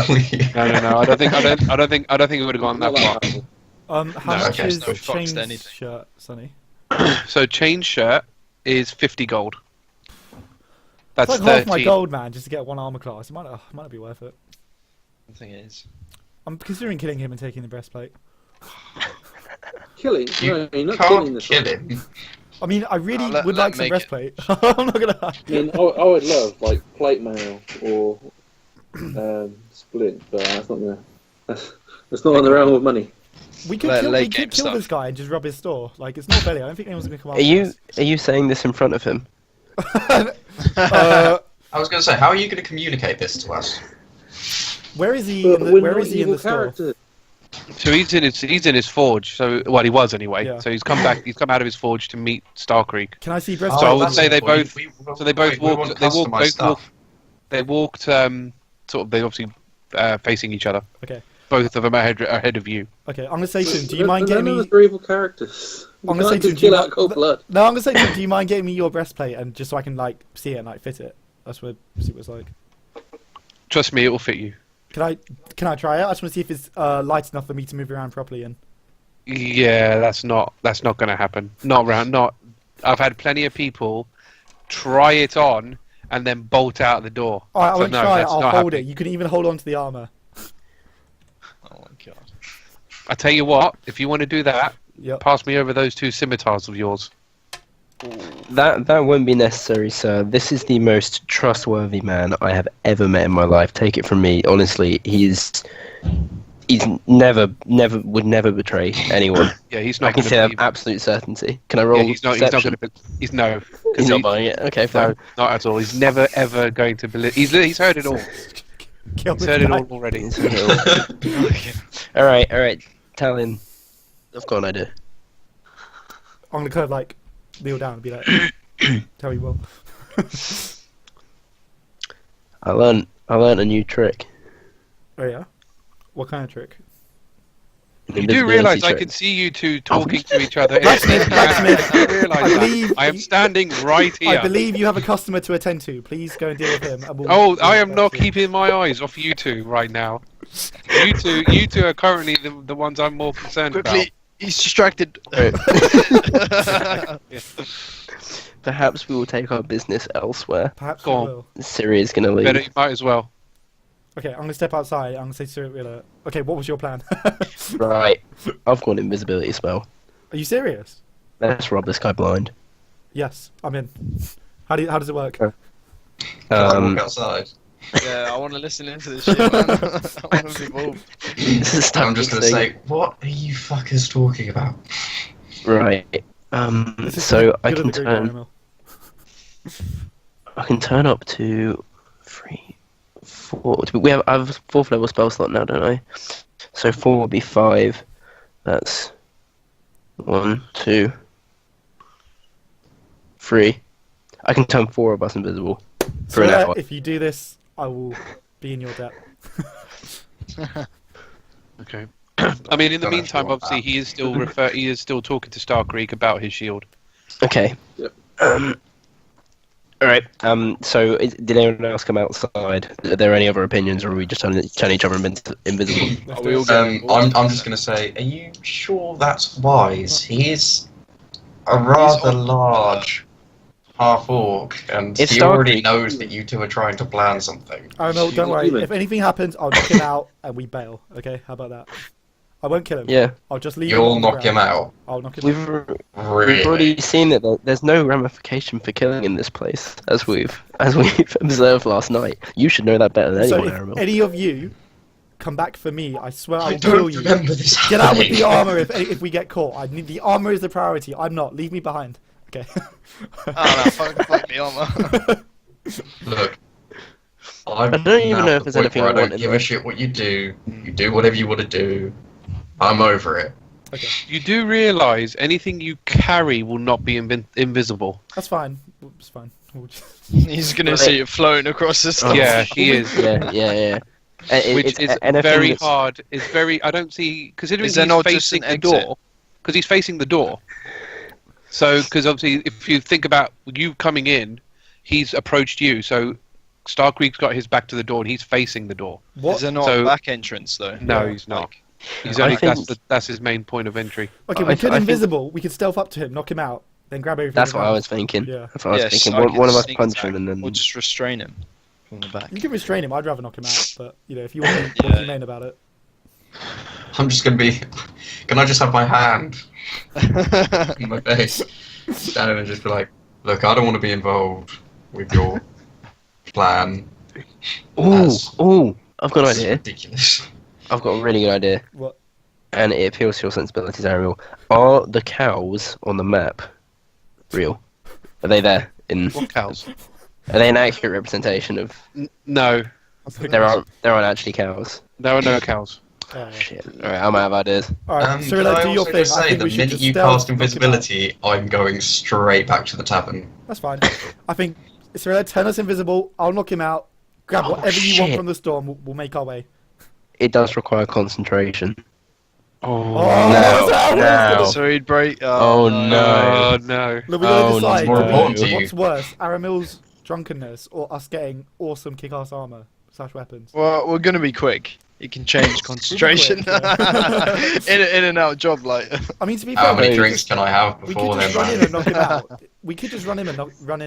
No. I don't think it would have gone that far. How No, much okay, is so fuck Shane's anything. shirt, Sonny? So chain shirt is 50 gold. It's That's like half 30. my gold, man, just to get one armor class. It might not be worth it. I think it is. I'm considering killing him and taking the breastplate. Killing? You No, you're not killing can't this kill one. him. I mean, I really let- would let like some make it. breastplate. I'm not gonna lie. I mean, I would love like plate mail or splint, but that's not gonna. That's not on the realm of money. We could Like kill, late we could game kill stuff. this guy and just rob his store. Like, it's not fair. I don't think anyone's gonna come Are after you us. are you saying this in front of him? Uh, I was going to say, how are you going to communicate this to us? where is he? But In the, we're where not is he in evil the store? characters. So he's in his forge. So well, he was anyway. Yeah. So he's come back. He's come out of his forge to meet Starkriek. Can I see So I breastplate? would that's say they cool. both- So they both walked. They walked. They walked. Sort of. They obviously facing each other. Okay. Both of them ahead of you. Okay, I'm gonna say to him, do you mind None getting of me? us are evil characters. I'm We gonna say can't to just you, kill out cold blood. No, I'm gonna say to him, do you mind getting me your breastplate and just so I can like see it and like fit it? That's what see what it's like. Trust me, it will fit you. Can I try it? I just want to see if it's light enough for me to move around properly in. Yeah, that's not going to happen. Not. I've had plenty of people try it on and then bolt out the door. Alright, I So won't no, try it. that's I'll not hold happening. it. You can even hold on to the armor. Oh my god. I tell you what, if you want to do that, Yep. pass me over those 2 scimitars of yours. That won't be necessary, sir. This is the most trustworthy man I have ever met in my life. Take it from me, honestly. He's never would never betray anyone. Yeah, he's I not can going say that to with be. absolute certainty. Can I roll? Yeah, he's not going perception? to. He's no. 'Cause He's not buying it. Okay, No, fine. not at all. He's never ever going to believe. He's heard it all. Kill He's this heard it guy. all already. all right, Talion. I've got an idea. I'm gonna kind of like kneel down and be like, tell me what. I learned a new trick. Oh yeah. What kind of trick? An You do invisibility realise I trick. can see you two talking to each other. Blacksmith, blacksmith. You realise I that? believe I am you- standing right here. I believe you have a customer to attend to. Please go and deal with him. And we'll- Oh, I am we'll- not keeping my eyes off you two right now. You two are currently the ones I'm more concerned Quickly, he's distracted. about. Yeah. Perhaps we will take our business elsewhere. Perhaps Go we on. will. Syria's gonna leave. Better, you might as well. Okay, I'm gonna step outside. I'm gonna say to Cirilla. Okay, what was your plan? Right. I've got an invisibility spell. Are you serious? Let's rob this guy blind. Yes, I'm in. How does it work? Can I Um, walk outside? Yeah, I want to listen into this shit, man. I want to be involved. this is I'm just going to thing. say, what are you fuckers talking about? Right. This is So good I of can the group, turn. Aramil. I can turn up to 3, 4. I have a 4th level spell slot now, don't I? So 4 would be 5. That's 1, 2, 3. I can turn 4 of us invisible for an Cirilla, hour. if you do this, I will be in your debt. Okay. I mean, in the Don't meantime, actually want obviously, he is still talking to Starkriek about his shield. Okay. Yep. All right. So, did anyone else come outside? Are there any other opinions, or are we just turn each other invisible? Are we all going? I'm just going to say, are you sure that's wise? He is a rather large half-orc, and If he already Starkriek- knows that you two are trying to plan something. Aramil, don't worry. human. If anything happens, I'll knock him out and we bail. Okay, how about that? I won't kill him. Yeah. I'll just leave him You'll on the knock him ground. out. I'll knock him out. We've Really? already seen that there's no ramification for killing in this place, as we've observed last night. You should know that better than So anyone, if Aramil. any of you come back for me, I swear I I will kill don't you. remember this Get out with happening. the armor if we get caught. I need the armor is the priority. I'm not. Leave me behind. Okay. Oh no, fuck the armor. Look, I don't even know if there's anything I I want don't in give there. a shit what you do. You do whatever you want to do. I'm over it. Okay. You do realise anything you carry will not be invisible. That's fine. It's fine. We'll just- He's gonna see it floating across the stage. Yeah, he is. Yeah. Which is anything very that's- hard. It's very. I don't see considering Is there he's not just facing an the exit? door. Because he's facing the door. So, because obviously, if you think about you coming in, he's approached you. So, Starkriek's got his back to the door, and he's facing the door. What? Is there not So- a back entrance though? No, Yeah. he's not. Like, He's I only think- that's his main point of entry. Okay, I we th- could I think- invisible. We could stealth up to him, knock him out, then grab everything. That's and what I run. was thinking. Yeah. That's what I was yes, thinking. I One of us sneak punch attack, him and then. or just restrain him from the back. You can restrain him. I'd rather knock him out, but you know, if you want to be Yeah. humane about it. I'm just gonna be. Can I just have my hand in my face, standing and just be like, "Look, I don't want to be involved with your plan. Ooh, I've got an That's idea. ridiculous. I've got a really good idea. What? And it appeals to your sensibilities, Aramil. Are the cows on the map real? Are they there? What cows? Are they an accurate representation of? No, There aren't actually cows. there are no cows. Shit. All right, I'm out of ideas. All right, Can Cirilla, I do your also thing. just I say, think the we should minute just you stealth cast knock him out. invisibility, I'm going straight back to the tavern. That's fine. I think Cirilla, turn us invisible. I'll knock him out. Grab Oh, whatever you want shit. from the storm. We'll make our way. It does require concentration. Oh, No, that's no. So he'd break. Oh, no. Oh no. Look, we gotta Oh, decide. more do we- important to you. what's worse, Aramil's drunkenness or us getting awesome kick-ass armor / weapons? Well, we're gonna be quick. You can change concentration. quick, yeah. in and out job like. I mean, to be How fair, many Hey. drinks can I have we before could just then, run in man? and knock him out. We could just run in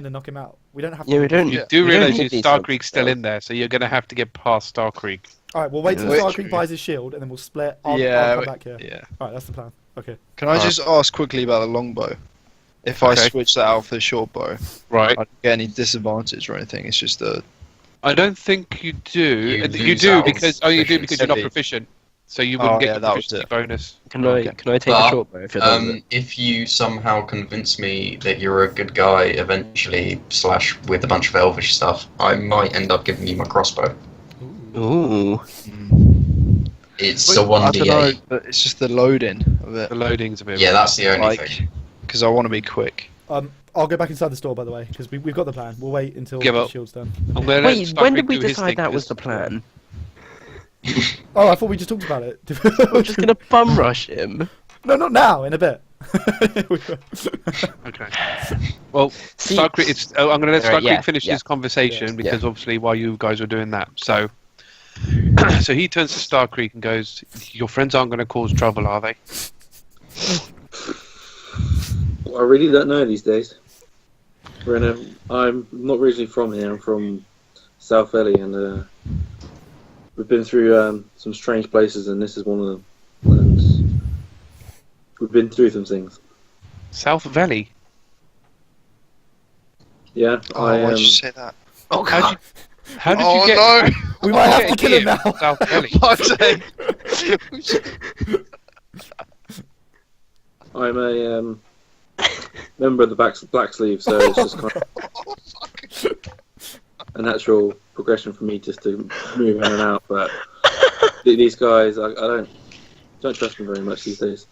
and knock him out. We don't have to. Yeah, we don't. You Yeah. do we don't realise need your these Starkreek's still ones. in there, so you're going to have to get past Starkreek. All right, we'll wait till Yeah. Starkreek buys his shield, and then we'll split. I'll come back here. Yeah. All right, that's the plan. Okay. Can I just ask quickly about the longbow? If I Okay. switch that out for the short bow, Right. I don't get any disadvantage or anything. It's just a. I don't think you do. You You lose do out because on you do because you're not proficiency. proficient, so you wouldn't Oh, get yeah, the that was proficiency it. bonus. Can Okay. I take But, a short bow if you're done with it? If you somehow convince me that you're a good guy eventually, / with a bunch of elvish stuff, I might end up giving you my crossbow. Ooh. It's I a don't know, 1d8. but it's just the loading of it. The loading's a bit. Yeah, that's the only Like, thing. because I want to be quick. I'll go back inside the store, by the way, because we've got the plan. We'll wait until Yeah, the but- shield's done. I'm gonna let Wait, when Starkreek did we do his decide thing, that was 'cause- the plan? Oh, I thought we just talked about it. We're just gonna bum rush him. No, not now. In a bit. Okay. Well, See- Starkreek. I'm going to let Alright, Starkreek yeah, finish yeah. this conversation Yeah. because obviously while you guys were doing that, so so he turns to Starkreek and goes, "Your friends aren't going to cause trouble, are they?" I really don't know these days. I'm not originally from here. I'm from South Valley, and we've been through some strange places, and this is one of them. And we've been through some things. South Valley. Yeah, Oh, I why'd you say that? Oh How did how did oh you get? no! we might have to get kill him here now. from South Valley. Fuck's sake. I'm a member of the Black Sleeve, so it's just kind of a natural progression for me just to move in and out. But these guys, I don't trust them very much these days.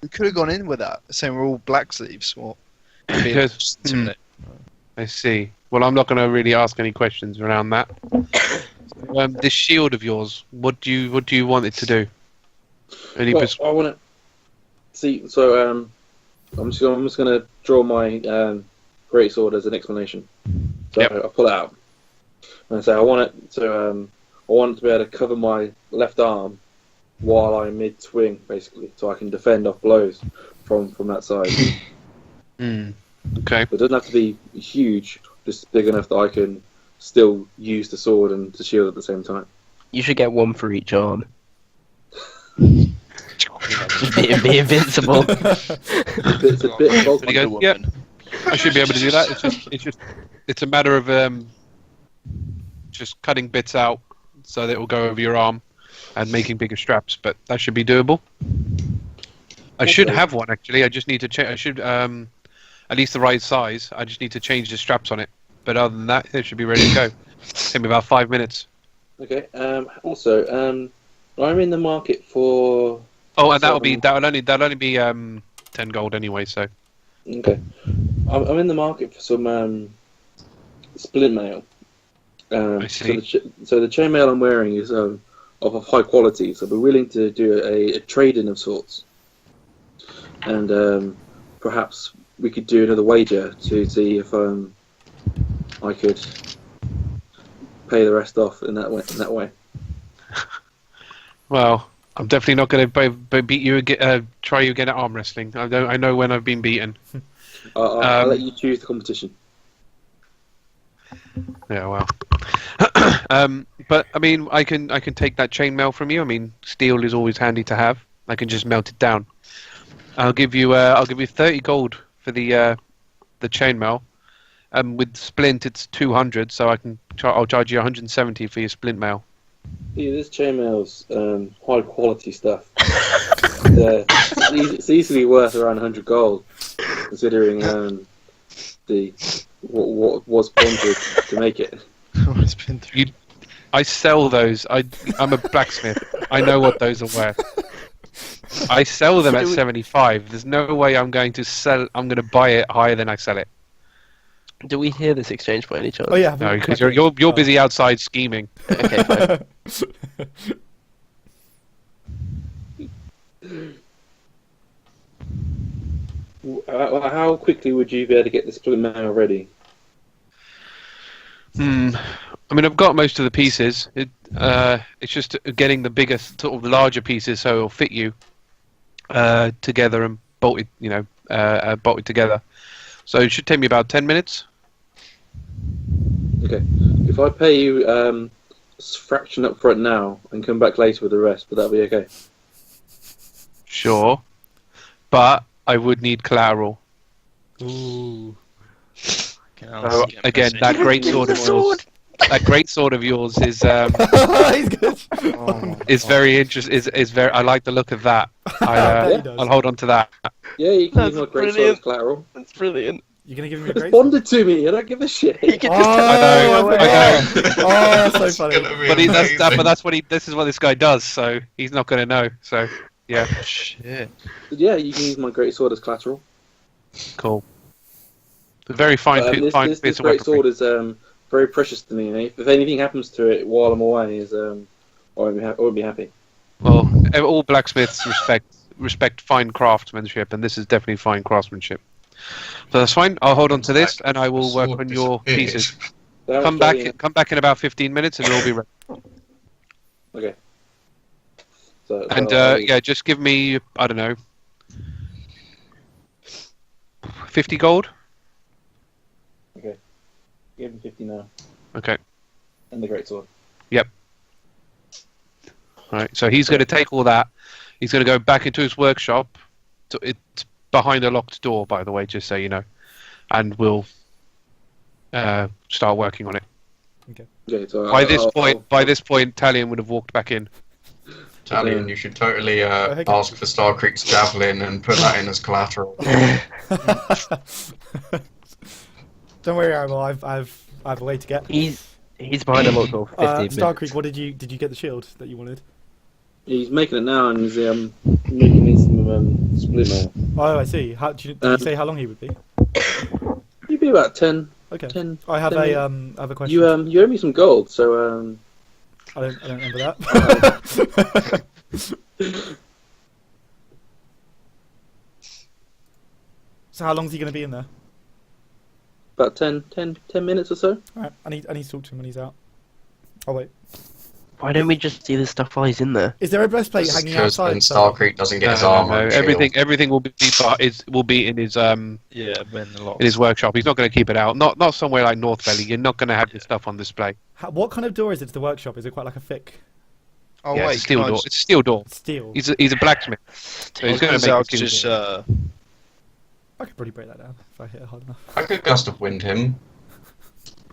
We could have gone in with that, saying we're all black sleeves. What? Because- I see. Well, I'm not going to really ask any questions around that. This shield of yours, what do you want it to do? Any Well, I want to see. So I'm just going to draw my great sword as an explanation. So Yep. I'll pull it out and say I want it to be able to cover my left arm while I'm mid swing, basically, so I can defend off blows from that side. Okay. So it doesn't have to be huge, just big enough that I can still use the sword and the shield at the same time. You should get one for each arm. be invincible. It's a bit bulky. And he goes, "Yep, I should be able to do that. It's a matter of just cutting bits out so that it will go over your arm and making bigger straps. But that should be doable. I should Okay. have one actually. I just need to change. I should at least the right size. I just need to change the straps on it. But other than that, it should be ready to go. Take me about 5 minutes. Okay. Also, I'm in the market for. Oh, and that'll only be 10 gold anyway. So Okay. I'm in the market for some splint mail. I see. So the chainmail I'm wearing is of high quality, so we're willing to do a trade-in of sorts. And perhaps we could do another wager to see if I could pay the rest off in that way. well, I'm definitely not going to beat you again. Try you again at arm wrestling. I know when I've been beaten. I'll let you choose the competition. Yeah, well. But I mean, I can take that chainmail from you. I mean, steel is always handy to have. I can just melt it down. I'll give you 30 gold for the the chainmail. With splint, it's 200, so I'll charge you 170 for your splint mail. Yeah, this chainmail's high quality stuff. It's easily worth around 100 gold, considering what was bonded to make it. It's been through. I sell those. I'm a blacksmith. I know what those are worth. I sell them at 75. There's no way I'm going to buy it higher than I sell it. Do we hear this exchange by any chance? Oh yeah. No, because you're busy outside scheming. Okay, fine. How quickly would you be able to get the split mail ready? I mean, I've got most of the pieces. It's just getting the bigger, sort of larger pieces, so it'll fit you together and bolted, bolted together. So it should take me about 10 minutes. Okay. If I pay you a fraction up front now and come back later with the rest, would that be okay? Sure, but I would need collateral. Ooh. So again, that great sword of yours. That great sword of yours is He's good. is very interesting. Is very. I like the look of that. I'll hold on to that. Yeah, you can use That's my great sword brilliant. as collateral. That's brilliant. You're gonna give him a It's great. bonded to me. I don't give a shit. You can Oh, just I know. Oh, that's so funny. But that's what he. This is what this guy does. So he's not going to know. So yeah, Shit. Yeah, you can use my great sword as collateral. cool. A very fine, fine This piece of great sword weaponry. is very precious to me. And if anything happens to it while I'm away, I won't be happy. Well, all blacksmiths respect fine craftsmanship, and this is definitely fine craftsmanship. So that's fine. I'll hold on to this, and I will work on your pieces. So how Come much money- back in about 15 minutes, and we'll be ready. Okay. So, And yeah, just give me, I don't know, 50 gold. give him 50 now. Okay. And the great sword. All right. So he's going to take all that. He's going to go back into his workshop. So it's behind a locked door, by the way, just so you know. And we'll start working on it. Okay, so By this point, Talion would have walked back in. Talion, you should totally ask for Starkriek's javelin and put that in as collateral. Don't worry, Aramil. I have a way to get. He's behind a locked door for 15 minutes. Starkriek, what did you get the shield that you wanted? He's making it now, and he's making me some split mail. Oh, I see. Did you say how long he would be? He'd be about 10. Okay. 10. I have 10 I have a question. You owe me some gold, so I don't remember that. So how long is he going to be in there? about 10 minutes or so. All right. I need to talk to him when he's out. I'll wait. Why don't we just do this stuff while he's in there? Is there a breastplate Just hanging because outside? then Starkriek doesn't get his armor. and shield. Everything will be in his Yeah, been a lot. in his workshop. He's not going to keep it out. Not somewhere like North Valley. You're not going to have this stuff on display. What kind of door is it to the workshop? Is it quite like a thick Oh Yeah, wait, it's a steel can I door. just- It's a steel door. steel? He's a blacksmith. So he's going to I'll make a steel just door. I could probably break that down if I hit it hard enough. I could gust of wind him.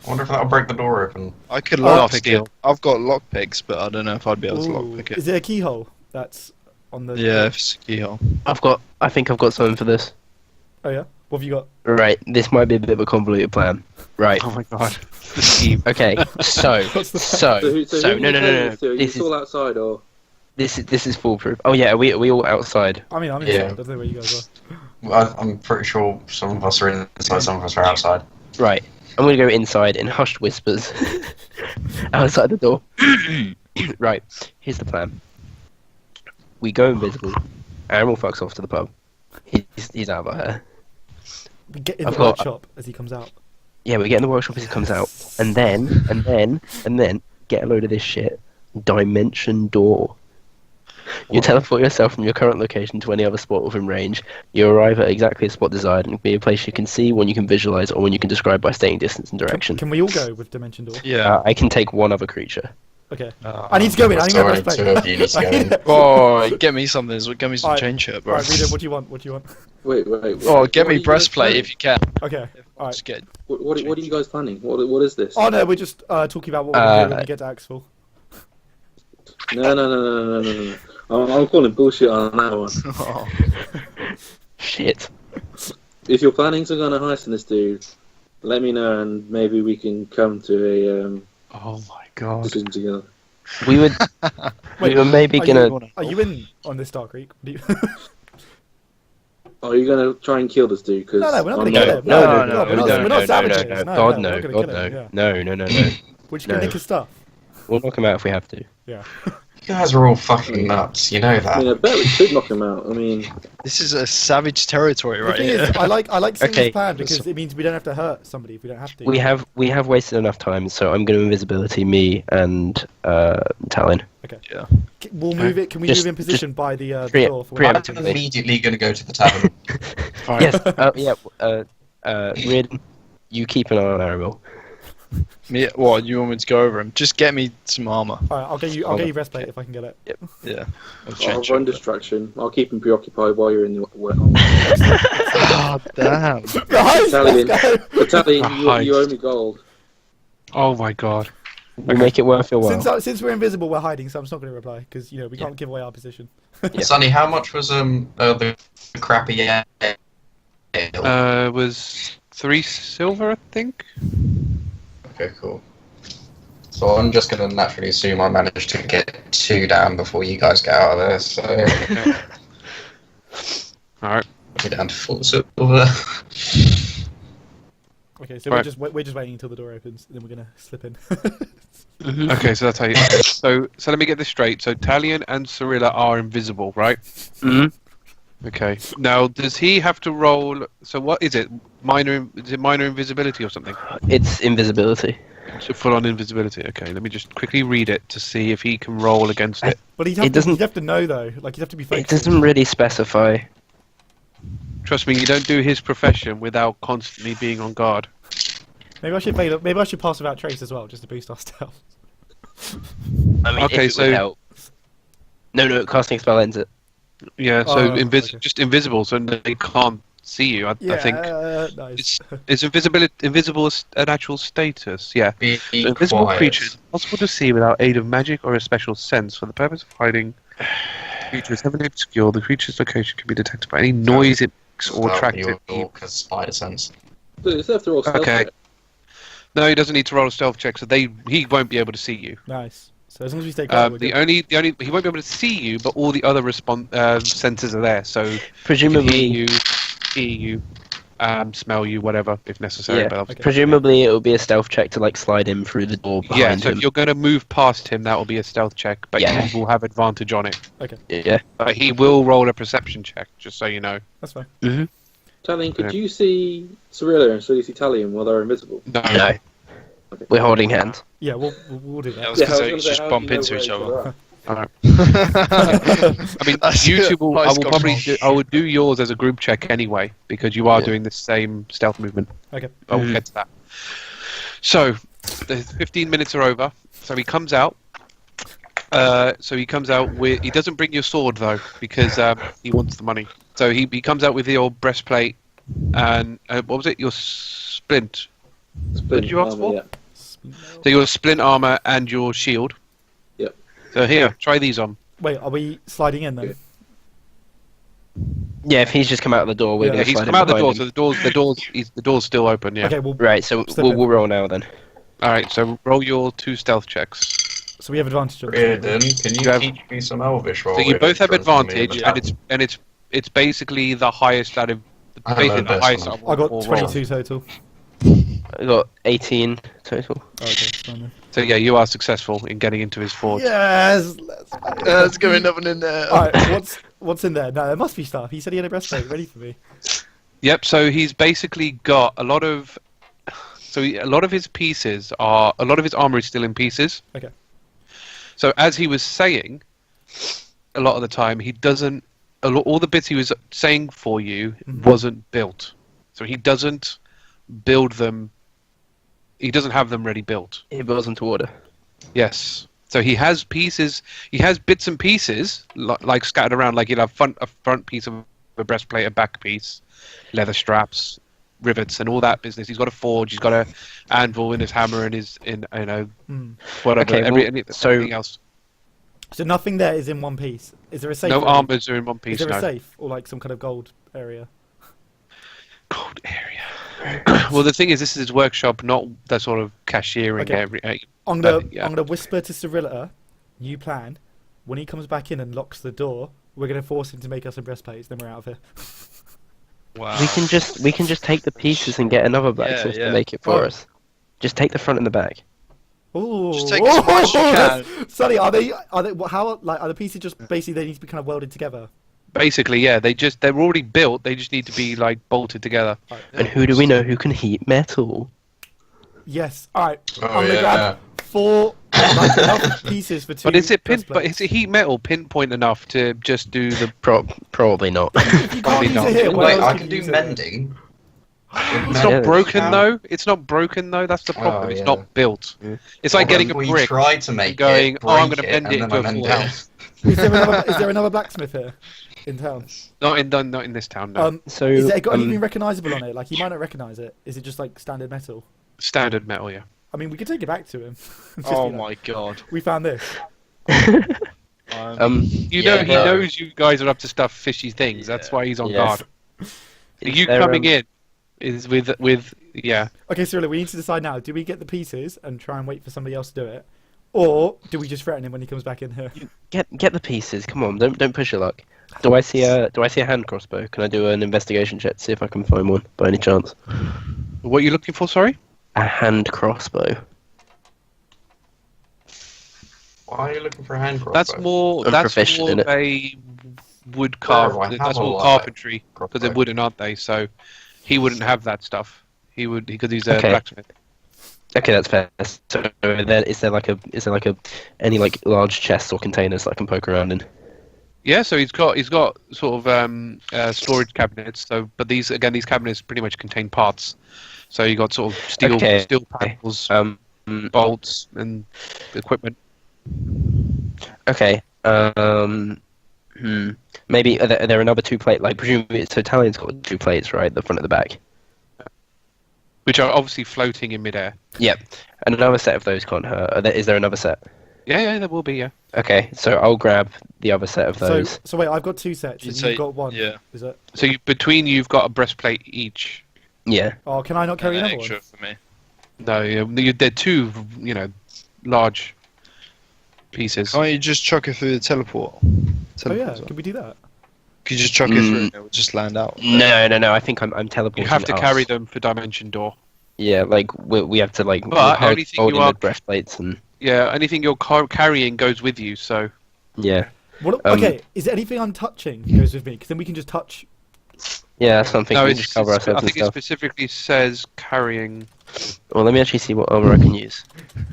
I wonder if that'll break the door open. I could Not lockpick steel. it. I've got lockpicks, but I don't know if I'd be able to Ooh. lockpick it. Is it a keyhole that's on the? Yeah, if it's a keyhole. I think I've got something for this. Oh yeah. What have you got? Right, this might be a bit of a convoluted plan. Right. Oh my god. The scheme. Okay. So What's the- so no. This This all is outside, or this is foolproof. Oh yeah, are we all outside? I mean, I'm Yeah. inside. I don't know where you guys are. I'm pretty sure some of us are inside, some of us are outside. Right. I'm gonna go inside in hushed whispers outside the door. Right. Here's the plan. We go invisible. Aramil fucks off to the pub. He's out of our hair. We get in I've the got- workshop as he comes out. Yeah, we get in the workshop as he comes out, and then get a load of this shit. Dimension door. You teleport yourself from your current location to any other spot within range. You arrive at exactly the spot desired, and it can be a place you can see, one you can visualize, or one you can describe by stating distance and direction. Can we all go with Dimension Door? Yeah. I can take one other creature. Okay. I need to go in. I need to Sorry, breastplate. two of you need to go in. Oh, get me something. Get me some Alright. chain shirt, bro. Alright, Riardon, what do you want? What do you want? Wait. Oh, get What are me you guys breastplate planning? if you can. Okay. Alright. Just get. What are you guys planning? What is this? Oh no, we're just talking about what we're gonna do when we get to Axel. No. I'm calling bullshit on that one. Oh. Shit. If you're planning to go on a heist in this dude, let me know and maybe we can come to Oh my a god. decision together. We would. Wait, we were maybe are gonna. Are you in on this Starkriek? Do you... Are you gonna try and kill this dude? Cause No, we're not gonna I'm kill No, him. no, No, no, we're not- no, we're no, not savages. no, No, God no, no, we're gonna God kill no, him, yeah. no. We're just gonna No. nick his stuff. We'll knock him out if we have to. Yeah. You guys are all fucking nuts, you know I mean, I that. bet we could knock him out. I mean, This is a savage territory The right thing here. is, I like seeing Okay. this plan because it means we don't have to hurt somebody if we don't have to. We have wasted enough time, so I'm going to invisibility me and Talion. We'll move it. Can we Just- move in position by the pre- door? For preempt- I'm immediately going to go to the tavern. Fine. Yes. Riardon, you keep an eye on Aramil. Me, what? You want me to go over him? Just get me some armor. Alright, I'll get you. I'll get you breastplate if I can get it. Yeah. I'll I'll change run it. distraction. I'll keep him preoccupied while you're in the. Oh damn! Italian, Italian, Haiss. you owe me gold. Oh my god. We'll make it worth your while. Since we're invisible, we're hiding, so I'm just not going to reply because we can't give away our position. Yeah. Sonny, how much was the crappy ale? Was 3 silver, I think. Okay, cool. So I'm just going to naturally assume I managed to get 2 down before you guys get out of there, so Alright. we're down to 4 silver. Okay, so Right. we're just waiting until the door opens, and then we're going to slip in. Okay, so that's how you. So let me get this straight. So Talion and Cirilla are invisible, right? Mhm. Okay. Now, does he have to roll? So what is it? Is it minor invisibility or something? It's invisibility. So full on invisibility. Okay. Let me just quickly read it to see if he can roll against it. But It doesn't- you'd have to know though. Like you'd have to be It focused. doesn't really specify. Trust me, you don't do his profession without constantly being on guard. Maybe I should pass without trace as well, just to boost our stealth. I mean, Okay, if it so- would help. No, casting spell ends it. Yeah. So Oh, okay. just invisible, so they can't see you. I think Nice. is invisible an actual status? Yeah. Be So invisible quiet. creatures possible to see without aid of magic or a special sense. For the purpose of hiding, creature is heavily obscure. The creature's location can be detected by any noise it makes or attractive. Because spider sense. But it's after all stealth Okay. check. No, he doesn't need to roll a stealth check, so he won't be able to see you. Nice. So as long as we stay quiet, we're The good. only he won't be able to see you, but all the other sensors are there. So he can Presumably, hear you, smell you, whatever if necessary. yeah. But obviously- Okay. Presumably, it will be a stealth check to like slide in through the door behind yeah. So him. if you're going to move past him, that will be a stealth check, but Yeah. you will have advantage on it. Yeah. But he will roll a perception check, just so you know. That's fine. Italian, could Okay. you see Cirilla and Cirilla Italian while they're invisible? No. No. We're holding hands. Yeah, we'll do Yeah, I that. was Yeah, gonna I say was you gonna just say, how bump do you into know each where other. I mean, That's you it. two will. I Nice will gone probably. wrong. I would do yours as a group check anyway because you are Yeah. doing the same stealth movement. Okay. But we'll get to that. So, the 15 minutes are over. So he comes out. With. He doesn't bring your sword though because he wants the money. So he comes out with your breastplate and what was it? Your splint. Splint did you ask armor, for? yeah. So your splint armor and your shield. Yep. So here, try these on. Wait, are we sliding in then? Yeah, if he's just come out of the door, we're Yeah, gonna Yeah, he's slide come in out the behind door. him. So the door's still open. Yeah. Okay, well, Right, so Slip in. we'll roll now then. All right. So roll your 2 stealth checks. so we have advantage on this. Riardon, can you You have- teach me some Elvish roll? So you both have Try and tell me advantage, about and it's basically the highest out of I basically learned the this highest one. out of I got all 22 total. I got 18 total. Oh, okay, it's fine then. So yeah, you are successful in getting into his forge. Yes. There's going nothing in there. Alright, what's in there? No, there must be stuff. He said he had a breastplate ready for me. Yep. So he's basically got a lot of. So a lot of his pieces are a lot of his armor is still in pieces. Okay. So as he was saying, a lot of the time he doesn't. All the bits he was saying for you Mhm. wasn't built. So he doesn't build them. He doesn't have them ready built. It wasn't to order. Yes. So he has pieces. He has bits and pieces like scattered around. Like he'll have a front piece of a breastplate, a back piece, leather straps, rivets, and all that business. He's got a forge. He's got a anvil in his hammer and whatever. Okay, everything else. So nothing there is in one piece. Is there a safe? No armors are in one piece. Is there no. a safe or like some kind of gold area? Gold area. Well, the thing is, this is his workshop, not the sort of cashiering. Okay. I'm gonna whisper to Cirilla. New plan. When he comes back in and locks the door, we're gonna force him to make us some breastplates. Then we're out of here. Wow. We can just take the pieces and get another blacksmith to make it for us. Just take the front and the back. Ooh. Just take as much as you can. Sonny, are they are the pieces just basically they need to be kind of welded together? Basically, yeah. They're already built. They just need to be like bolted together. Right. And who do we know who can heat metal? Yes. All right. Oh, I'm gonna grab 4 enough pieces for 2. But is it breastplates. heat metal pinpoint enough to just do the? Probably not. If you can't use not. it here, what Wait, else I can can you do use it? mending. It's Yeah, not broken yeah. though. It's not broken though. That's the problem. Oh, It's yeah. not built. Yeah. It's like getting a We brick. try to make going, it, "Oh, I'm break gonna bend it and into a then I full mend it. house." Is there another blacksmith here in town? Not in this town. No. So Is it got anything recognisable on it? Like he might not recognise it. Is it just like standard metal? Standard metal, yeah. I mean, we could take it back to him. Just Oh be like, my god. We found this. You know, he knows you guys are up to stuff fishy things. That's why he's on Yes. guard. You coming in is with yeah. Okay, Cirilla, we need to decide now. Do we get the pieces and try and wait for somebody else to do it, or do we just threaten him when he comes back in here? Get the pieces. Come on, don't push your luck. Do I see a hand crossbow? Can I do an investigation check to see if I can find one by any chance? What are you looking for? Sorry. A hand crossbow. Why are you looking for a hand crossbow? That's more. I'm That's proficient more in it. a wood Oh, I carve. have That's a all light carpentry because crossbow. they're wooden, aren't they? So he wouldn't have that stuff. He would because he's a Okay. blacksmith. Okay, that's fair. So then, is there like any like large chests or containers that I can poke around in? Yeah, so he's got sort of storage cabinets. So, but these cabinets pretty much contain parts. So you got sort of steel panels, bolts, and equipment. Okay. Maybe are there another 2 plate? Like presumably, so Talion's got 2 plates, right? The front and the back. Which are obviously floating in midair. Yep. And another set of those can't hurt. Is there another set? Yeah, there will be. Yeah. Okay, so I'll grab the other set of those. So wait, I've got 2 sets and you've got 1. Yeah. Is it? So between you've got a breastplate each. Yeah. Oh, can I not carry An another extra one? for me. No, they're 2, large pieces. Can't you just chuck it through the teleport? Oh yeah, can we do that? Could you just chuck it through and it will just land out? No. I think I'm teleporting. You have to us. carry them for Dimension Door. Yeah, like we have to like But hold anything you in are- the breastplates and Yeah, anything you're carrying goes with you. So yeah. Okay, is there anything I'm touching that goes with me? Because then we can just touch. Yeah, that's something no, we can just cover I ourselves and think it stuff. specifically says carrying. Well, let me actually see what armor I can use.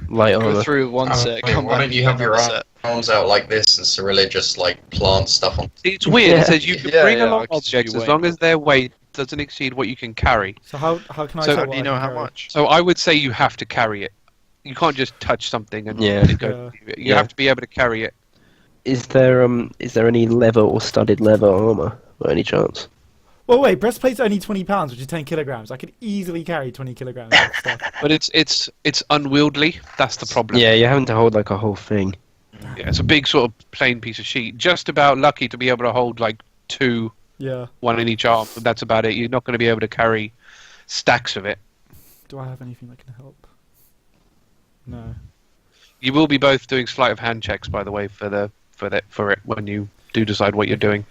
Light Go armor. through one set, Wait, come why back don't you have your another set. arms out like this and Cirilla just like plant stuff on? See, it's weird. Yeah. It says you can Yeah, bring yeah, along I can see objects you as long as their weight doesn't exceed what you can carry. So how can I? So tell How what do you I know can how carry? much? So I would say you have to carry it. You can't just touch something and Yeah. it goes. You Yeah. have to be able to carry it. Is there any leather or studded leather armor by any chance? Well, wait, breastplate's only 20 pounds, which is 10 kilograms. I could easily carry 20 kilograms of stuff. But it's unwieldy. That's the problem. Yeah, you're having to hold like a whole thing. Yeah, it's a big sort of plain piece of sheet. Just about lucky to be able to hold like 2, Yeah. 1 in each arm. But that's about it. You're not going to be able to carry stacks of it. Do I have anything that can help? No. You will be both doing sleight of hand checks, by the way, for it when you do decide what you're doing.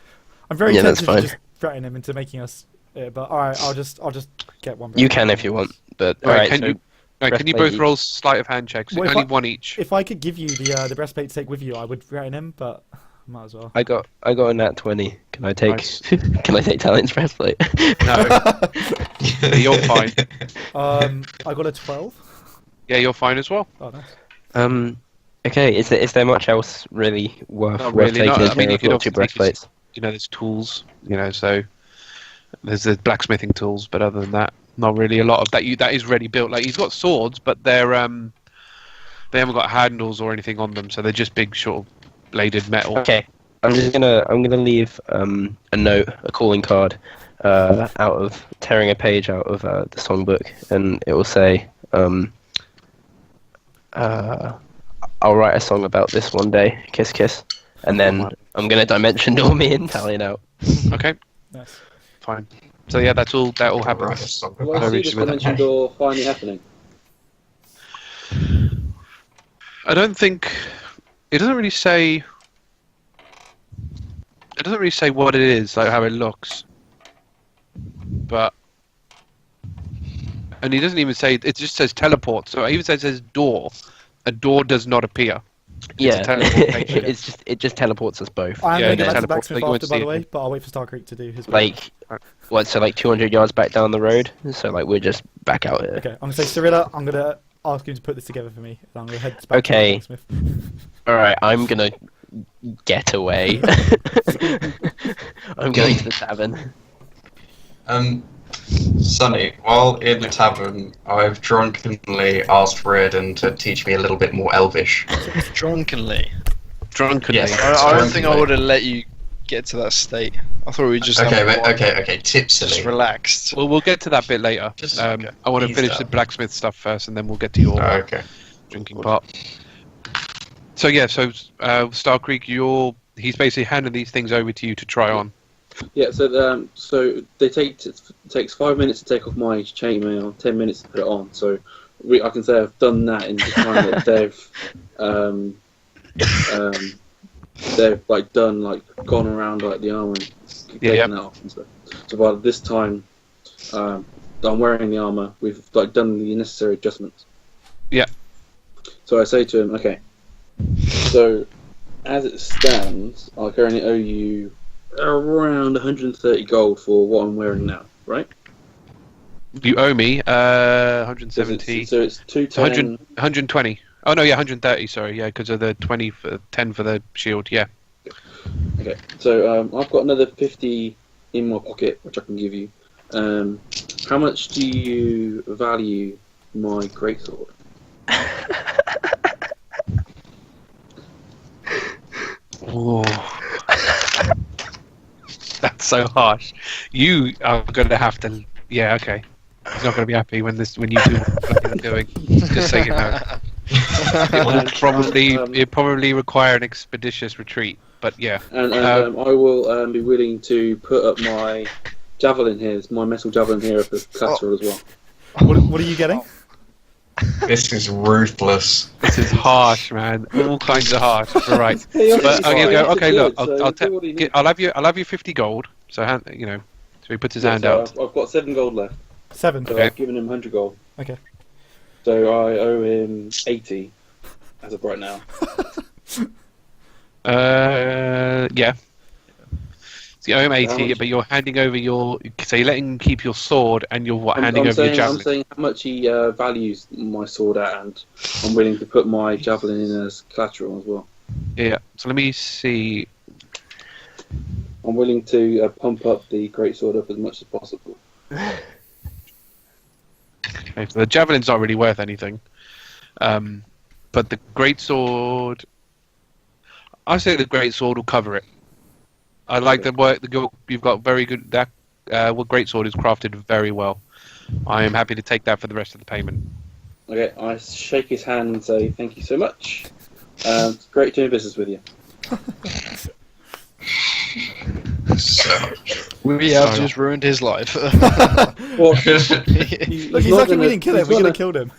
I'm very Yeah, that's tempted to fine. just threaten him into making us. But all right, I'll just get one. You can if you want, but Right, alright. can So you can you breastplate both roll sleight of hand checks? Well, if Only I- one each. If I could give you the breastplate to take with you, I would threaten him, but might as well. I got a nat 20. Can I take Nice. Can I take Talion's breastplate? No. You're fine. I got a 12. Yeah, you're fine as well. Oh, nice. Okay. Is there much else really worth Not worth really, taking? no, I mean, you if could not two obviously take breastplates. There's tools. So there's the blacksmithing tools, but other than that, not really a lot of that. That is ready built. Like he's got swords, but they're They haven't got handles or anything on them, so they're just big, sort of bladed metal. Okay, I'm gonna leave a note, a calling card, tearing a page out of the songbook, and it will say, I'll write a song about this one day, kiss kiss, and then I'm gonna dimension door me and Talion out. Okay, Nice. fine. So yeah, that all Right, happens. stop. Well, I see Very this similar. dimension door finally happening. I don't think it doesn't really say. It doesn't really say what it is, like how it looks. But and he doesn't even say. It just says teleport. So it even says door. A door does not appear. Yeah, a teleportation. it just teleports us both. I'm Yeah, going to yeah. go back to the Teleport, so blacksmith you won't after, by see the way, it. but I'll wait for Starkriek to do his. Like, what? So like 200 yards back down the road. So like we're just back out here. Okay, I'm going to say, Cirilla, I'm going to ask you to put this together for me. And I'm going to head back Okay. to the blacksmith. All right, I'm gonna get away. I'm going to the tavern. Sonny, while in the tavern, I've drunkenly asked Riardon to teach me a little bit more Elvish. Drunkenly. Drunkenly. Yes. I don't think I Drunkenly. would have let you get to that state. I thought we just Okay, have one, okay, tipsily. just relaxed. Well, we'll get to that bit later. Just- I want to Ease finish up. the blacksmith stuff first, and then we'll get to your Okay. drinking part. So yeah, Starkriek, he's basically handing these things over to you to try on. Yeah, so they takes 5 minutes to take off my chainmail, 10 minutes to put it on. So I can say I've done that in the time that they've like done like gone around like the armor and taken that off and stuff. So by this time that I'm wearing the armor, we've like done the necessary adjustments. Yeah. So I say to him, okay, so as it stands, I currently owe you around 130 gold for what I'm wearing now, right? You owe me 170. So it's 210. 100, 120. Oh no, yeah, 130. Sorry, yeah, because of the 10 for the shield. Yeah. Okay, so I've got another 50 in my pocket, which I can give you. How much do you value my greatsword? Whoa. That's so harsh. You are going to have to. Yeah, okay. He's not going to be happy when you do what you're doing. Just so you know. It will probably require an expeditious retreat. But yeah. And I will be willing to put up my javelin here, my metal javelin here up as collateral as well. What are you getting? This is ruthless. This is harsh, man. All kinds of harsh. All right. Hey, But obviously, okay, it's okay. good, Look, so do what he needs. I'll have you 50 gold. So so he puts his hand So out. I've got 7 gold left. 7. So Okay. I've given him 100 gold. Okay. So I owe him 80 as of right now. Yeah. So you owe him 80, but you're handing over so you're letting him keep your sword, and you're handing over your javelin. I'm saying how much he values my sword at, and I'm willing to put my javelin in as collateral as well. Yeah. So let me see. I'm willing to pump up the greatsword up as much as possible. Okay, so the javelin's not really worth anything, but the greatsword. I say the greatsword will cover it. I like the work that you've got. Very good. That greatsword is crafted very well. I am happy to take that for the rest of the payment. Okay, I shake his hand and say thank you so much. It's great doing business with you. So, We have just ruined his life. Well, Look, he's not lucky gonna- we didn't kill him. he's We could not have killed him.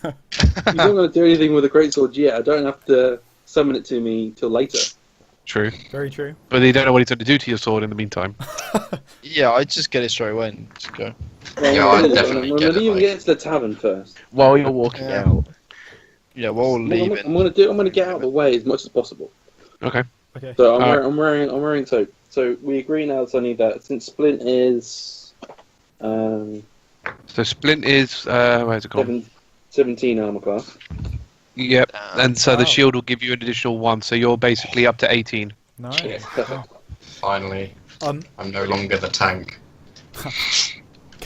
he's not going to do anything with a greatsword yet. I don't have to summon it to me till later. True, Very true. but you don't know what he's going to do to your sword in the meantime. Yeah, I'd just get it straight away and just go. Well, Yeah, I'm I'd gonna- definitely I'm get going to it, even like- get to the tavern first. While you're walking Yeah. out. Yeah, while we're I'm leaving. going to get out of the way as much as possible. Okay. Okay. So Alright. I'm wearing so we agree now, Sonny, that since Splint is So Splint is where's it gone? 17 armor class. Yep. And so the Wow. shield will give you an additional 1, so you're basically up to 18. Nice. Yeah, perfect. finally, Um, I'm no longer the tank. can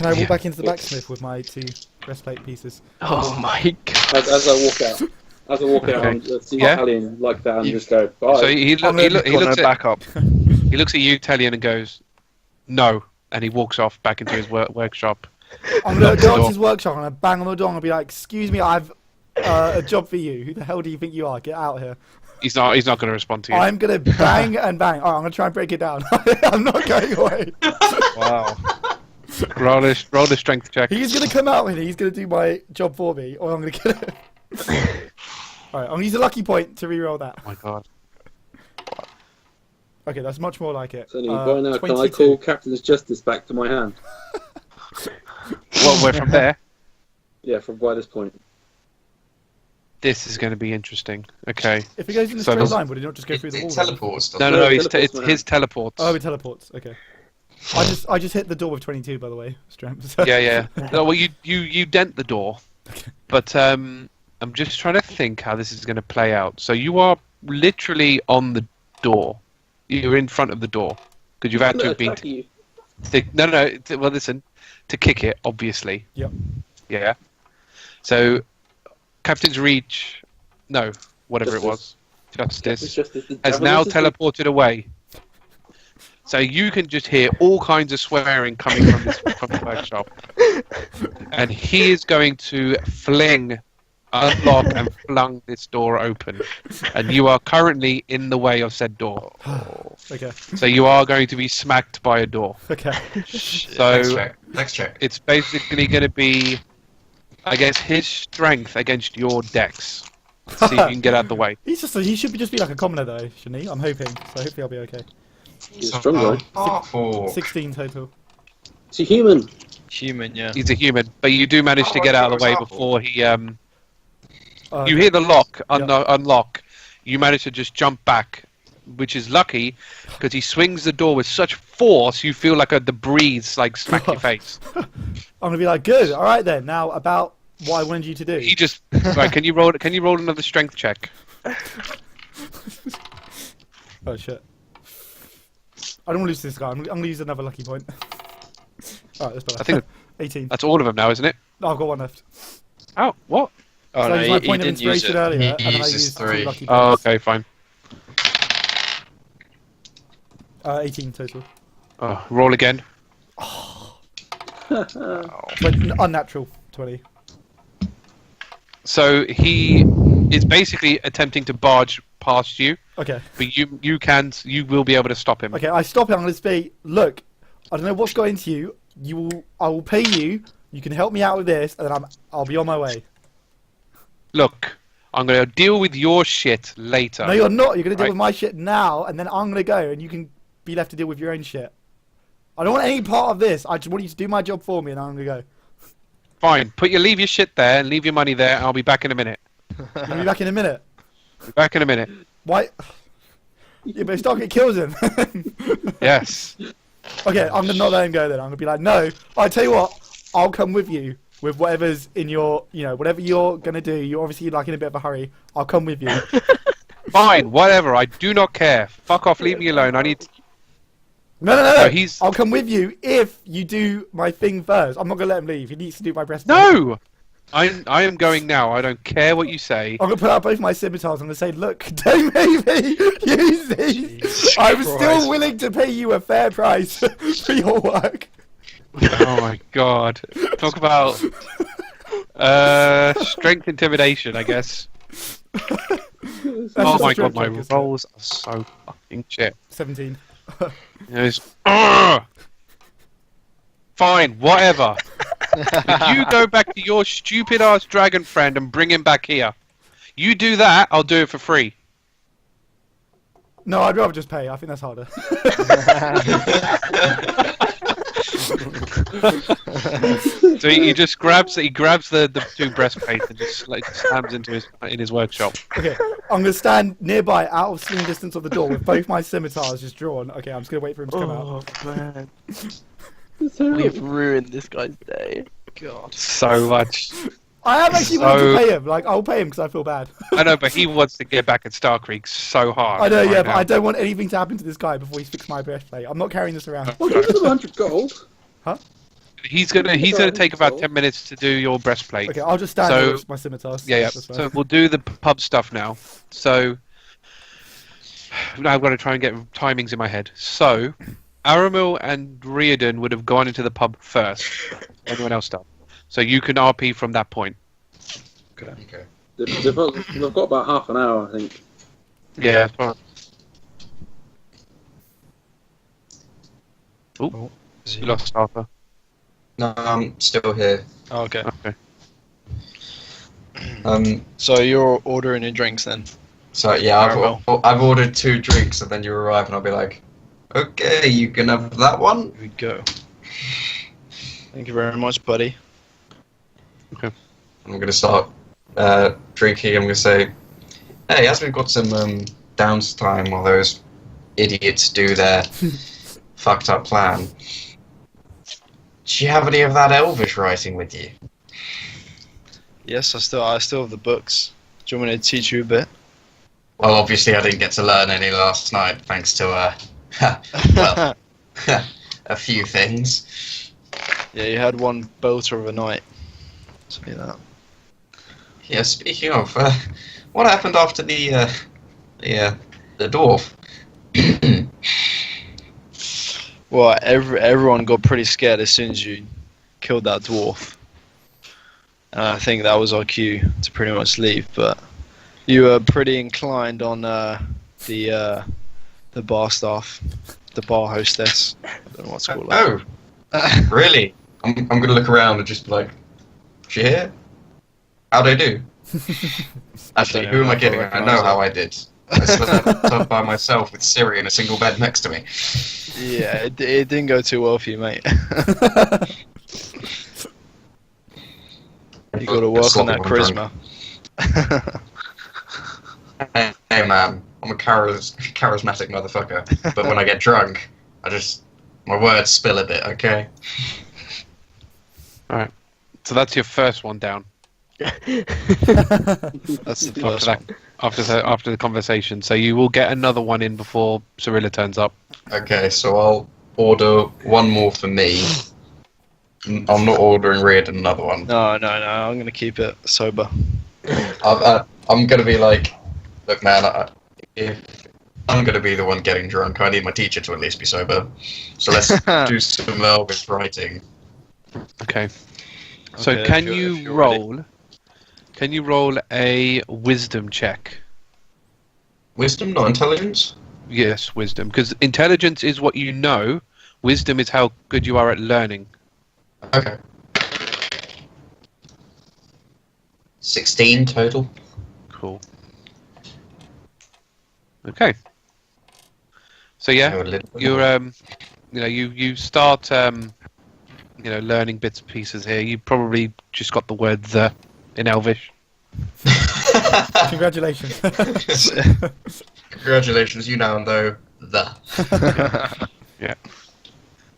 I walk Yeah. back into the blacksmith with my 2 breastplate pieces? Oh my god. As I walk out, As I walk out, Okay. I see Yeah. Talion like that and just go, bye. So he Got no looks at backup. he looks at you, Talion, and goes, "No," and he walks off back into his workshop. I'm gonna Locks the go up to door. his workshop and I'm gonna bang on the door and I'll be like, "Excuse me, I've a job for you. Who the hell do you think you are? Get out here." He's not going to respond to you. I'm gonna bang and bang. Alright, I'm gonna try and break it down. I'm not going away. Wow. Roll a strength check. He's gonna come out and he's gonna do my job for me, or I'm gonna kill him. Alright, I'm gonna use a lucky point to reroll that. Oh my god. Okay, that's much more like it. So anyway, by now, can I 22. call Captain's Justice back to my hand? Well, we're from there. Yeah, from by this point. This is going to be interesting. Okay. If it goes in a So straight does- line, would it not just go through the It wall? teleports. No, doesn't no, it? no. it It's teleports my his teleports. Oh, it teleports. Okay. I just hit the door with 22, by the way. Strength. Yeah, yeah. No, well, you dent the door, but I'm just trying to think how this is going to play out. So you are literally on the door. You're in front of the door because you've had to have been. Attack you. No. Well, listen, to kick it, obviously. Yep. Yeah. So, Captain's Reach, no, whatever it was, Captain's Justice, Justice has now teleported away. So you can just hear all kinds of swearing coming from the workshop, and he is going to unlock and flung this door open, and you are currently in the way of said door. Okay. So you are going to be smacked by a door. Okay. So Next check. it's basically going to be, I guess, his strength against your dex. See if you can get out of the way. He should just be like a commoner though, shouldn't he? I'm hoping. So hopefully I'll be okay. He's a strong guy. Half-orc. 16 total. Is he human? Human, yeah. He's a human, but you do manage to Oh, get I out of the way thought it was before he. You You hear the lock Yeah. unlock. You manage to just jump back, which is lucky because he swings the door with such force. You feel like the breeze like smack your face. I'm gonna be like, good. All right then. Now about what I wanted you to do. He just right. Can you roll? Can you roll another strength check? Oh shit. I don't want to lose to this guy. I'm gonna use another lucky point. Alright, that's better. I think 18. that's all of them now, isn't it? No, I've got one left. Oh, what? Oh, so no, I used my he point of didn't use inspiration it. earlier, He and then I uses used 2 3. lucky Oh, points. okay, fine. 18 total. Oh, roll again. But unnatural 20. So he is basically attempting to barge past you, Okay. but you will be able to stop him. Okay, I stop it. I'm gonna say, look, I don't know what's going to you. I will pay you. You can help me out with this, and then I'll be on my way. Look, I'm going to deal with your shit later. No, you're not. You're gonna deal Right. with my shit now, and then I'm gonna go, and you can be left to deal with your own shit. I don't want any part of this. I just want you to do my job for me, and I'm gonna go. Fine, leave your shit there, and leave your money there, and I'll be back in a minute. You'll be back in a minute. Be back in a minute. Why? Yeah, but Starkriek kills him. Yes. Okay, I'm gonna not let him go then. I'm gonna be like, no. I tell you what, I'll come with you with whatever's in your, whatever you're gonna do. You're obviously like in a bit of a hurry. I'll come with you. Fine, whatever. I do not care. Fuck off. Leave me alone. I need. No. No, he's- I'll come with you if you do my thing first. I'm not gonna let him leave. He needs to do my breastplate. No. I am going now. I don't care what you say. I'm gonna put out both my scimitars. I'm gonna say, look, don't make me use these. Jesus I'm Christ. still willing to pay you a fair price for your work. Oh my god. Talk about strength intimidation, I guess. That's Oh just a my strength god, my check, isn't it? rolls are so fucking shit. 17. Fine, whatever. If you go back to your stupid ass dragon friend and bring him back here. You do that, I'll do it for free. No, I'd rather just pay. I think that's harder. So he just grabs the 2 breastplates and just like slams into his workshop. Okay, I'm gonna stand nearby, out of swing distance of the door, with both my scimitars just drawn. Okay, I'm just gonna wait for him to come out. Oh man, we've ruined this guy's day. God. So much. I am actually willing So- to pay him. Like, I'll pay him because I feel bad. I know, but he wants to get back at Starkriek so hard. I know, right yeah, but now. I don't want anything to happen to this guy before he's fixed my breastplate. I'm not carrying this around. Well, give him 100 gold. He's gonna take about 10 minutes to do your breastplate. Okay, I'll just stand So- here with my scimitars. Yeah. That's fine. So we'll do the pub stuff now. So now I've got to try and get timings in my head. So Aramil and Riardon would have gone into the pub first. Anyone else done? So you can RP from that point. Okay. They've got about half an hour, I think. Yeah. Fine. Oh, Is you he- lost Arthur. No, I'm still here. Oh, okay. Okay. So you're ordering your drinks then? So yeah, Aramil. I've ordered 2 drinks, and then you arrive, and I'll be like, okay, you can have that one. Here we go. Thank you very much, buddy. I'm gonna start drinking. I'm gonna say, hey, as we've got some downtime while those idiots do their fucked up plan, do you have any of that Elvish writing with you? Yes, I still have the books. Do you want me to teach you a bit? Well, obviously I didn't get to learn any last night, thanks to well, a few things. Yeah, you had one bolter of a night. Say that. Yeah, speaking of, what happened after the dwarf? Well, everyone got pretty scared as soon as you killed that dwarf. And I think that was our cue to pretty much leave, but you were pretty inclined on the bar staff, the bar hostess. I don't know what's called. Oh, really? I'm gonna look around and just be like, she here? How'd I do? Actually, who am I kidding? I know how I did. I slept up by myself with Siri in a single bed next to me. Yeah, it didn't go too well for you, mate. You got to work on that charisma. Hey man, I'm a charismatic motherfucker, but when I get drunk, my words spill a bit, okay? Alright. So that's your first one down. That's the first one. After the conversation. So you will get another one in before Cirilla turns up. Okay, so I'll order one more for me. I'm not ordering Riardon another one. No, I'm going to keep it sober. I'm gonna be like, look man, if I'm gonna be the one getting drunk, I need my teacher to at least be sober. So let's do some Elvish writing. Okay. So Okay, can if you you're ready. roll? Can you roll a wisdom check? Wisdom, not intelligence? Yes, wisdom. Because intelligence is what you know. Wisdom is how good you are at learning. Okay. 16 total. Cool. Okay. So yeah, So a little bit you're more. you start learning bits and pieces here. You probably just got the word "the" in Elvish. Congratulations. Congratulations, you now know the.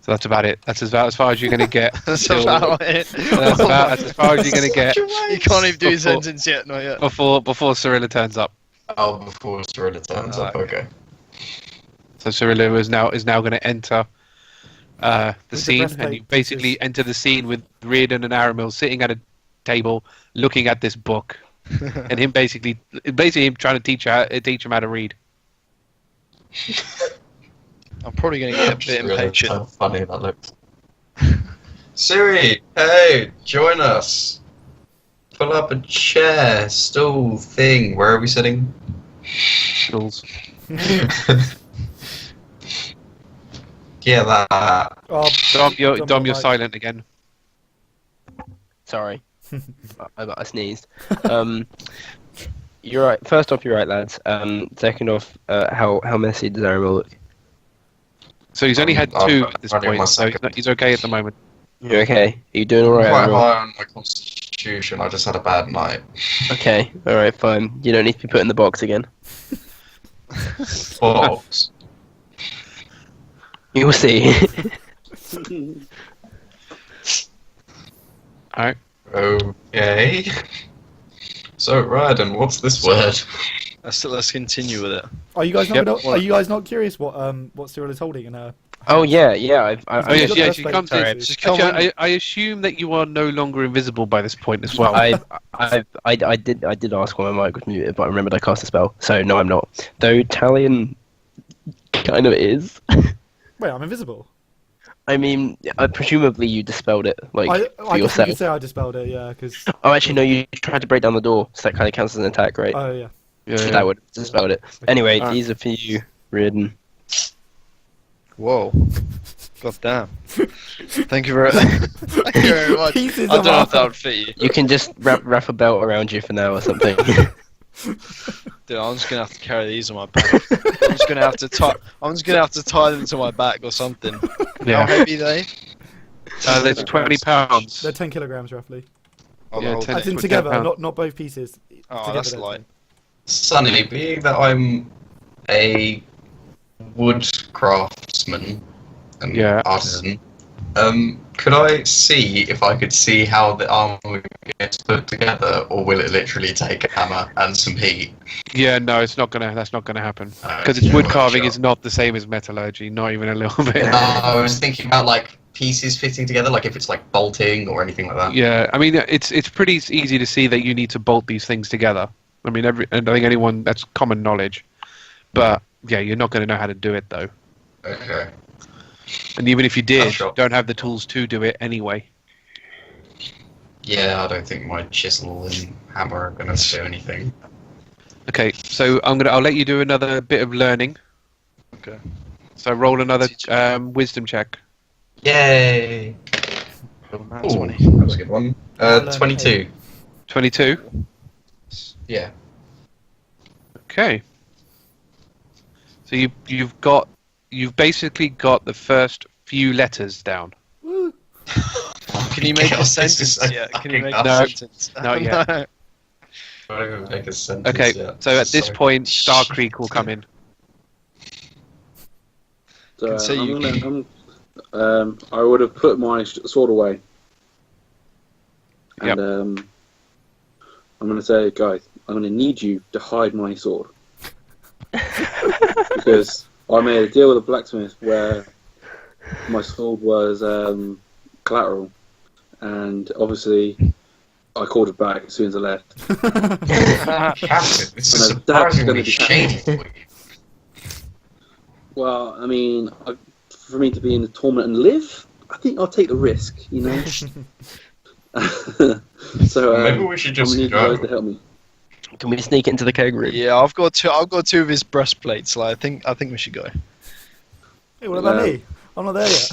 So that's about it. That's about as far as you're going to get. That's till- about it. That's as far as you're going to get You can't even do your Before- sentence yet, not yet. before Cirilla turns up. Oh, before Cirilla turns up, okay. So Cirilla is now going to enter the the scene, and breastplate you basically enter the scene with Riardon and Aramil sitting at a table, looking at this book, and him basically him trying to teach him how to read. I'm probably going to get a bit Just realised impatient. how funny that looks. Siri, hey, join us. Pull up a chair, stool, thing. Where are we sitting? Jules. Yeah, that. Oh, Dom, you're Mic. silent again. Sorry, I sneezed. You're right. First off, you're right, lads. Second off, how messy does Aramil look? So he's only had I've- 2 I've at this only point, my so second. he's okay at the moment. You okay? Are you doing all I'm right, quite Aramil? high on my constitution, I just had a bad night. Okay, all right, fine. You don't need to be put in the box again. Box. You'll see. Alright. Okay. So, Riardon, what's this word? Let's continue with it. Are you guys not? Yep. Are you guys not curious what Cyril is holding in her Oh yeah, yeah. Oh yeah, got yeah. the She breastplate comes too. in. Just come Actually, I assume that you are no longer invisible by this point as well. I did ask when my mic was muted, but I remembered I cast a spell, so no, I'm not. Though Talion kind of is. Wait, I'm invisible. I mean, presumably you dispelled it, like I for guess you yourself. could say I dispelled it, yeah, because... Oh, actually, no, you tried to break down the door, so that kind of counts as an attack, right? Oh, yeah. Yeah, So yeah. that would have dispelled it. Anyway, Alright. these are for you, Riardon. Whoa. God damn. Thank you Thank you very much. Pieces I of don't know if that armor. would fit you. You can just wrap a belt around you for now or something. Dude, I'm just gonna have to carry these on my back. I'm just gonna have to tie them to my back or something. How Yeah. heavy are they? There's 20 pounds. They're 10 kilograms, roughly. Oh, Yeah, the whole 10 As thing. in Put together, 10 pounds. not both pieces. Oh, Together that's they're light. 10. Sonny, being that I'm a wood craftsman and Yeah. artisan, could I see if I could see how the armor gets put together, or will it literally take a hammer and some heat? Yeah, no, it's not gonna. That's not gonna happen Uh, because it's yeah, wood well, carving sure. is not the same as metallurgy, not even a little bit. I was thinking about like pieces fitting together, like if it's like bolting or anything like that. Yeah, I mean it's pretty easy to see that you need to bolt these things together. I mean, and I think anyone that's common knowledge, but yeah, you're not going to know how to do it though. Okay. And even if you did, Sure. don't have the tools to do it anyway. Yeah, I don't think my chisel and hammer are gonna do anything. Okay, so I'll let you do another bit of learning. Okay. So roll another Teach wisdom check. Yay! Nat Ooh, 20. that was a good one. 22. 22. Yeah. Okay. So you've basically got the first few letters down. Woo! Can you make a This is sentence so yet? Can you fucking make No. a sentence? Not yet. No. I don't even make a sentence Okay, yet. so at this Sorry. point, Starkriek will come in. So Can say you I would have put my sword away. And I'm going to say, guys, I'm going to need you to hide my sword. Because I made a deal with a blacksmith where my sword was collateral. And obviously, I called it back as soon as I left. Captain, this is No, that's gonna surprisingly be- shady for you. Well, I mean, for me to be in the tournament and live, I think I'll take the risk, you know? So Maybe we should I'm just gonna need you go. guys to help me. Can we sneak into the keg room? Yeah, I've got two of his breastplates. Like, I think we should go. Hey, what about Yeah. me? I'm not there yet.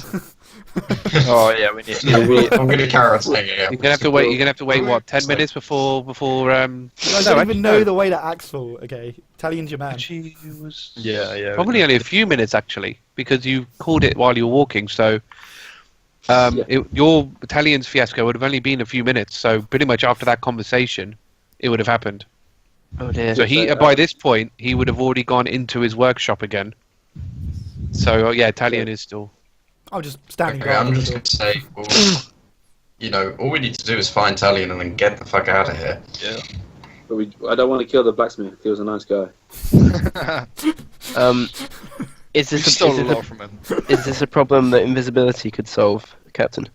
Oh yeah, we need. I'm gonna carry on saying it. You're gonna have to wait. You're gonna have to wait what 10 minutes before You guys No, don't actually, even know no. the way that axe fall, okay? Talion's your man. Actually, it was Yeah. probably only a few minutes actually because you called it while you were walking. So your Italian's fiasco would have only been a few minutes. So pretty much after that conversation, it would have happened. Oh dear. So by this point he would have already gone into his workshop again. So yeah, Talion is still. I'm just standing Okay, guard I'm at the just door. gonna say, all we need to do is find Talion and then get the fuck out of here. But I don't want to kill the blacksmith. He was a nice guy. Is We this stole a lot from him. is this a problem that invisibility could solve, Captain?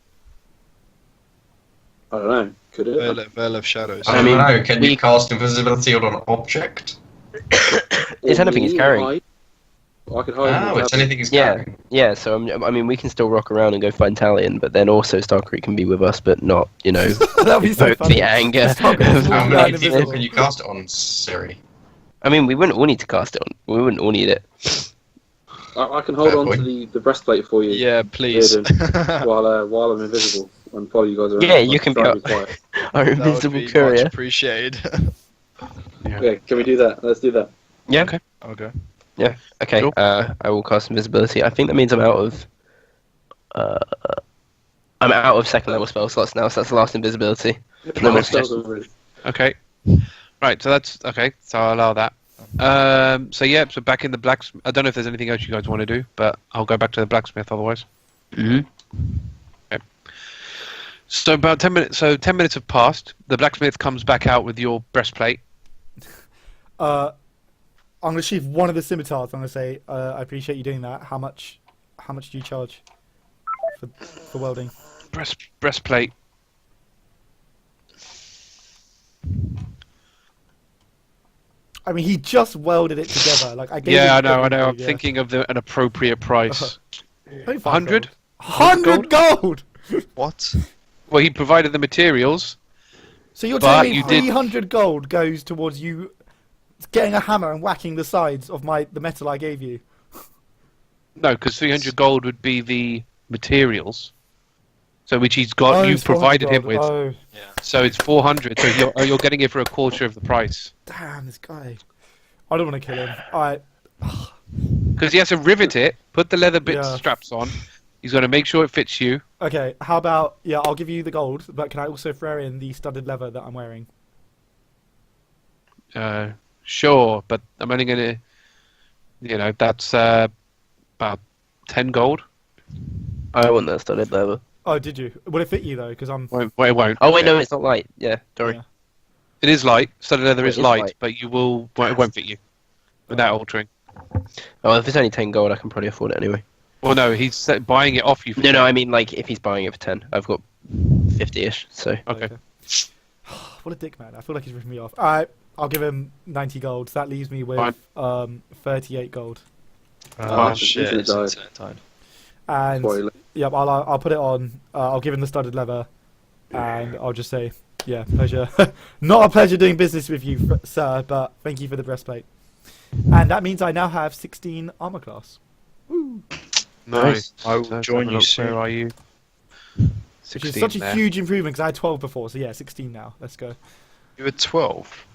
I don't know. Could it? Veil of shadows. I I don't mean, know, can we- you cast invisibility on an object? It's anything he's carrying. I could hide. Oh, it's anything he's Yeah. carrying. Yeah, so I mean, we can still rock around and go find Talion, but then also Starkriek can be with us, but not, That'd be so evoke funny. the anger. Starkriek of- walking How around many invisible. people can you cast it on, Siri? I mean, we wouldn't all need to cast it on. We wouldn't all need it. I can hold Fair on point. to the breastplate for you. Yeah, please. While I'm invisible and follow you guys around. Yeah, you can be Try our- and quiet. Our That would invisible be much courier. appreciated. Okay, can we do that? Let's do that. Yeah. Okay. Okay. Okay. Cool. I will cast invisibility. I think that means I'm out of second level spell slots now, so that's the last invisibility. No more Spells already. Okay. Right. So that's okay. So I'll allow that. So back in the blacksmith. I don't know if there's anything else you guys want to do, but I'll go back to the blacksmith otherwise. hmm So about 10 minutes. So 10 minutes have passed. The blacksmith comes back out with your breastplate. I'm gonna sheath one of the scimitars. I'm gonna say, I appreciate you doing that. How much How much do you charge for welding? Breastplate. I mean, he just welded it together. Like I gave Yeah, I him know. equipment, I'm yeah. thinking of an appropriate price. 25 100? gold. 100 gold. What? Well, he provided the materials. So you're But telling me you did- 300 gold goes towards you getting a hammer and whacking the sides of the metal I gave you? No, because 300 gold would be the materials. So which he's got, you it's 400 provided him gold. with. Oh, So it's 400. So you're getting it for a quarter of the price. damn, this guy. I don't want to kill him. Alright. Because he has to rivet it, put the leather bit Yeah. straps on. He's got to make sure it fits you. Okay, how about, yeah, I'll give you the gold, but can I also throw in the studded leather that I'm wearing? Sure, but I'm only going to, that's about 10 gold. I want that studded leather. Oh, did you? Will it fit you though? Because I'm... Well, it won't. Oh wait, no, it's not light. Yeah, sorry. Yeah. It is light. Studded leather Oh, is it is light, light. but it won't fit you without altering. Oh, if it's only 10 gold, I can probably afford it anyway. Well, no, he's buying it off you. For No, 10. I mean like if he's buying it for 10, I've got 50ish. So Okay. What a dick, man. I feel like he's ripping me off. Alright, I'll give him 90 gold. So that leaves me with 38 gold. Oh, it's shit. easily It's died. insane time. And Spoiler. yep, I'll put it on. I'll give him the studded leather, and I'll just say, yeah, pleasure. Not a pleasure doing business with you, sir, but thank you for the breastplate. And that means I now have 16 armor class, Nice. I will Let's join have a you look. soon. Where are you? which is such a there. huge improvement because I had 12 before. So yeah, 16 now. Let's go. You were 12.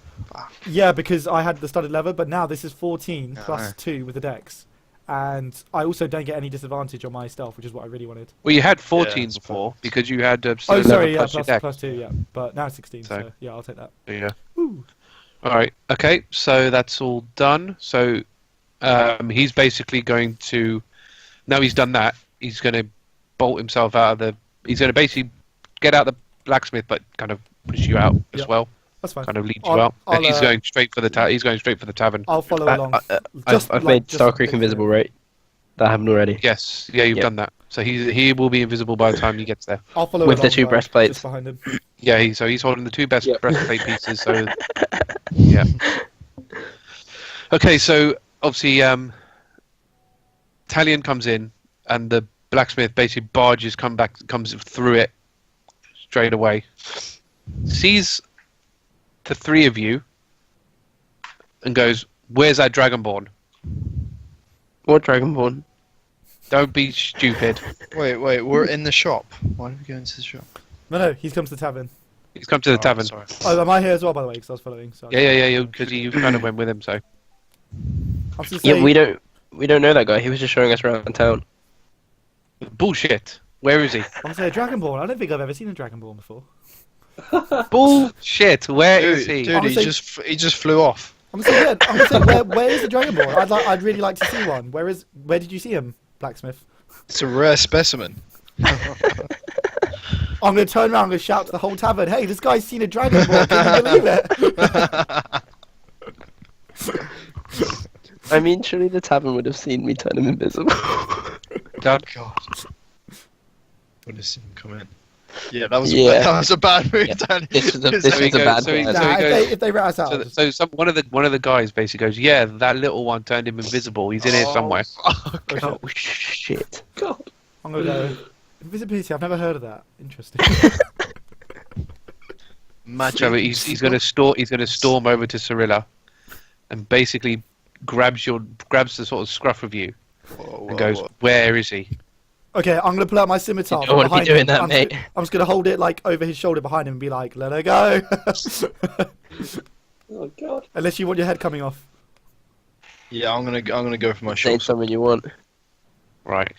Yeah, because I had the studded leather, but now this is 14 Yeah, plus I know. 2 with the dex. And I also don't get any disadvantage on my stealth, which is what I really wanted. Well, you had 14 it's before because you had Oh, studded sorry, leather yeah, plus your dex. plus 2, yeah. But now it's 16, so, So- yeah, I'll take that. Yeah. Woo. All right. Okay. So that's all done. So he's basically going to. Now he's done that. He's going to bolt himself out of the. He's going to basically get out the blacksmith, but kind of push you out as Yep. well. That's fine. Kind of lead you I'll- out. I'll, And he's going straight for the he's going straight for the tavern. I'll follow along. I've made Starkriek invisible, right? That I haven't already. Yes. Yeah, you've Yep. done that. So he will be invisible by the time he gets there. I'll follow With the along, 2 like, breastplates. just behind him. Yeah. He's holding the 2 best Yep. breastplate pieces. So. Yeah. Okay. So obviously, Talion comes in, and the blacksmith basically comes through it straight away. Sees the 3 of you, and goes, "Where's that Dragonborn? What Dragonborn? Don't be stupid. Wait, we're in the shop. Why did we go into the shop? No, he's come to the tavern. He's come to the tavern." Sorry. Oh, am I here as well, by the way? Because I was following. So Yeah. Because you kind of went with him, so. I was just Yeah, saying, we don't know that guy. He was just showing us around town. Bullshit. Where is he? I'm saying a Dragonborn. I don't think I've ever seen a Dragonborn before. Bullshit. Where is he? Dude, I'm he saying- he just flew off. I'm saying, yeah, I'm saying, where is the Dragonborn? I'd really like to see one. Where did you see him, blacksmith? It's a rare specimen. I'm gonna turn around and shout to the whole tavern, "Hey, this guy's seen a Dragonborn! Can you believe it?" I mean, surely the tavern would have seen me turn him invisible. Done. God. Would have seen him come in. Yeah, that was Yeah. a bad move, Yeah. Danny. This was a So he bad goes- so he- plan. so Nah, he goes- if they rat us out, So one of the guys basically goes, "Yeah, that little one turned him invisible. He's in here somewhere." Oh shit! God. I'm gonna go. Invisibility. I've never heard of that. Interesting. Magic. So he's going to storm over to Cirilla, and basically grabs the sort of scruff of you and goes, "Where is he?" Okay, I'm gonna pull out my scimitar. You don't want to be behind doing him. that, I'm mate. I'm just gonna hold it like over his shoulder behind him and be like, "Let her go." Oh God. Unless you want your head coming off. Yeah, I'm gonna go for my Say short. something you want. Right.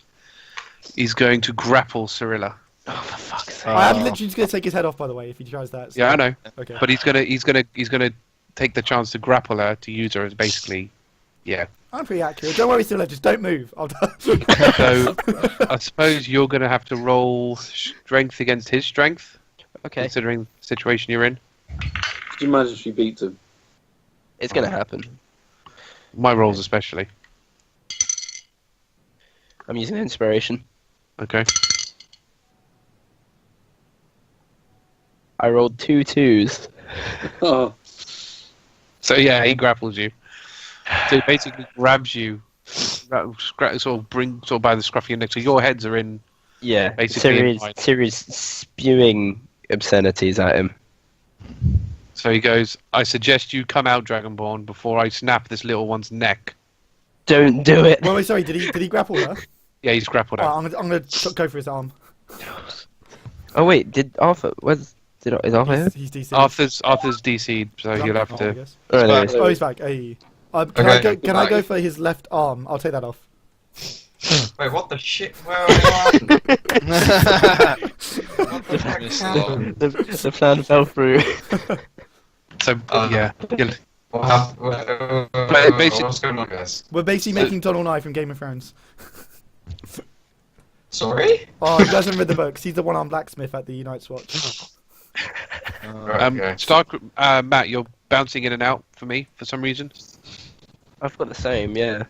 He's going to grapple Cirilla. Oh, for fuck's sake! I am literally just gonna take his head off, by the way, if he tries that. so- Yeah, I know. Okay. But he's gonna take the chance to grapple her to use her as basically, yeah. I'm pretty accurate. Don't worry, Cirilla, just don't move. So I suppose you're gonna have to roll strength against his strength, Okay, considering the situation you're in. Could you imagine if she beats him? it's gonna happen. My rolls especially. I'm using inspiration. Okay. I rolled 2 2s. Oh, So yeah, he grapples you. So he basically grabs you, sort of by the scruff of your neck. So your heads are in. Yeah, Basically in line. Ciri's spewing obscenities at him. So he goes, "I suggest you come out, Dragonborn, before I snap this little one's neck." Don't do it! Wait, sorry. Did he grapple her? Yeah, he's grappled out. I'm gonna go for his arm. Oh wait, did Arthur? Is Arthur here? He's DC. Arthur's DC'd, so he'll have I to. guess. Oh, It's anyways. back. Oh, he's back. Hey. Can Okay. I go for his left arm? I'll take that off. Wait, what the shit? Where are you? What the heck Missed happened? The plan fell through. So yeah, What happened? What's going on, guys? We're basically making Donald and I from Game of Thrones. Sorry? Oh, you guys haven't read the books. He's the one-armed blacksmith at the Night's Watch. Stark, Matt, you're bouncing in and out for me for some reason. I've got the same, yeah.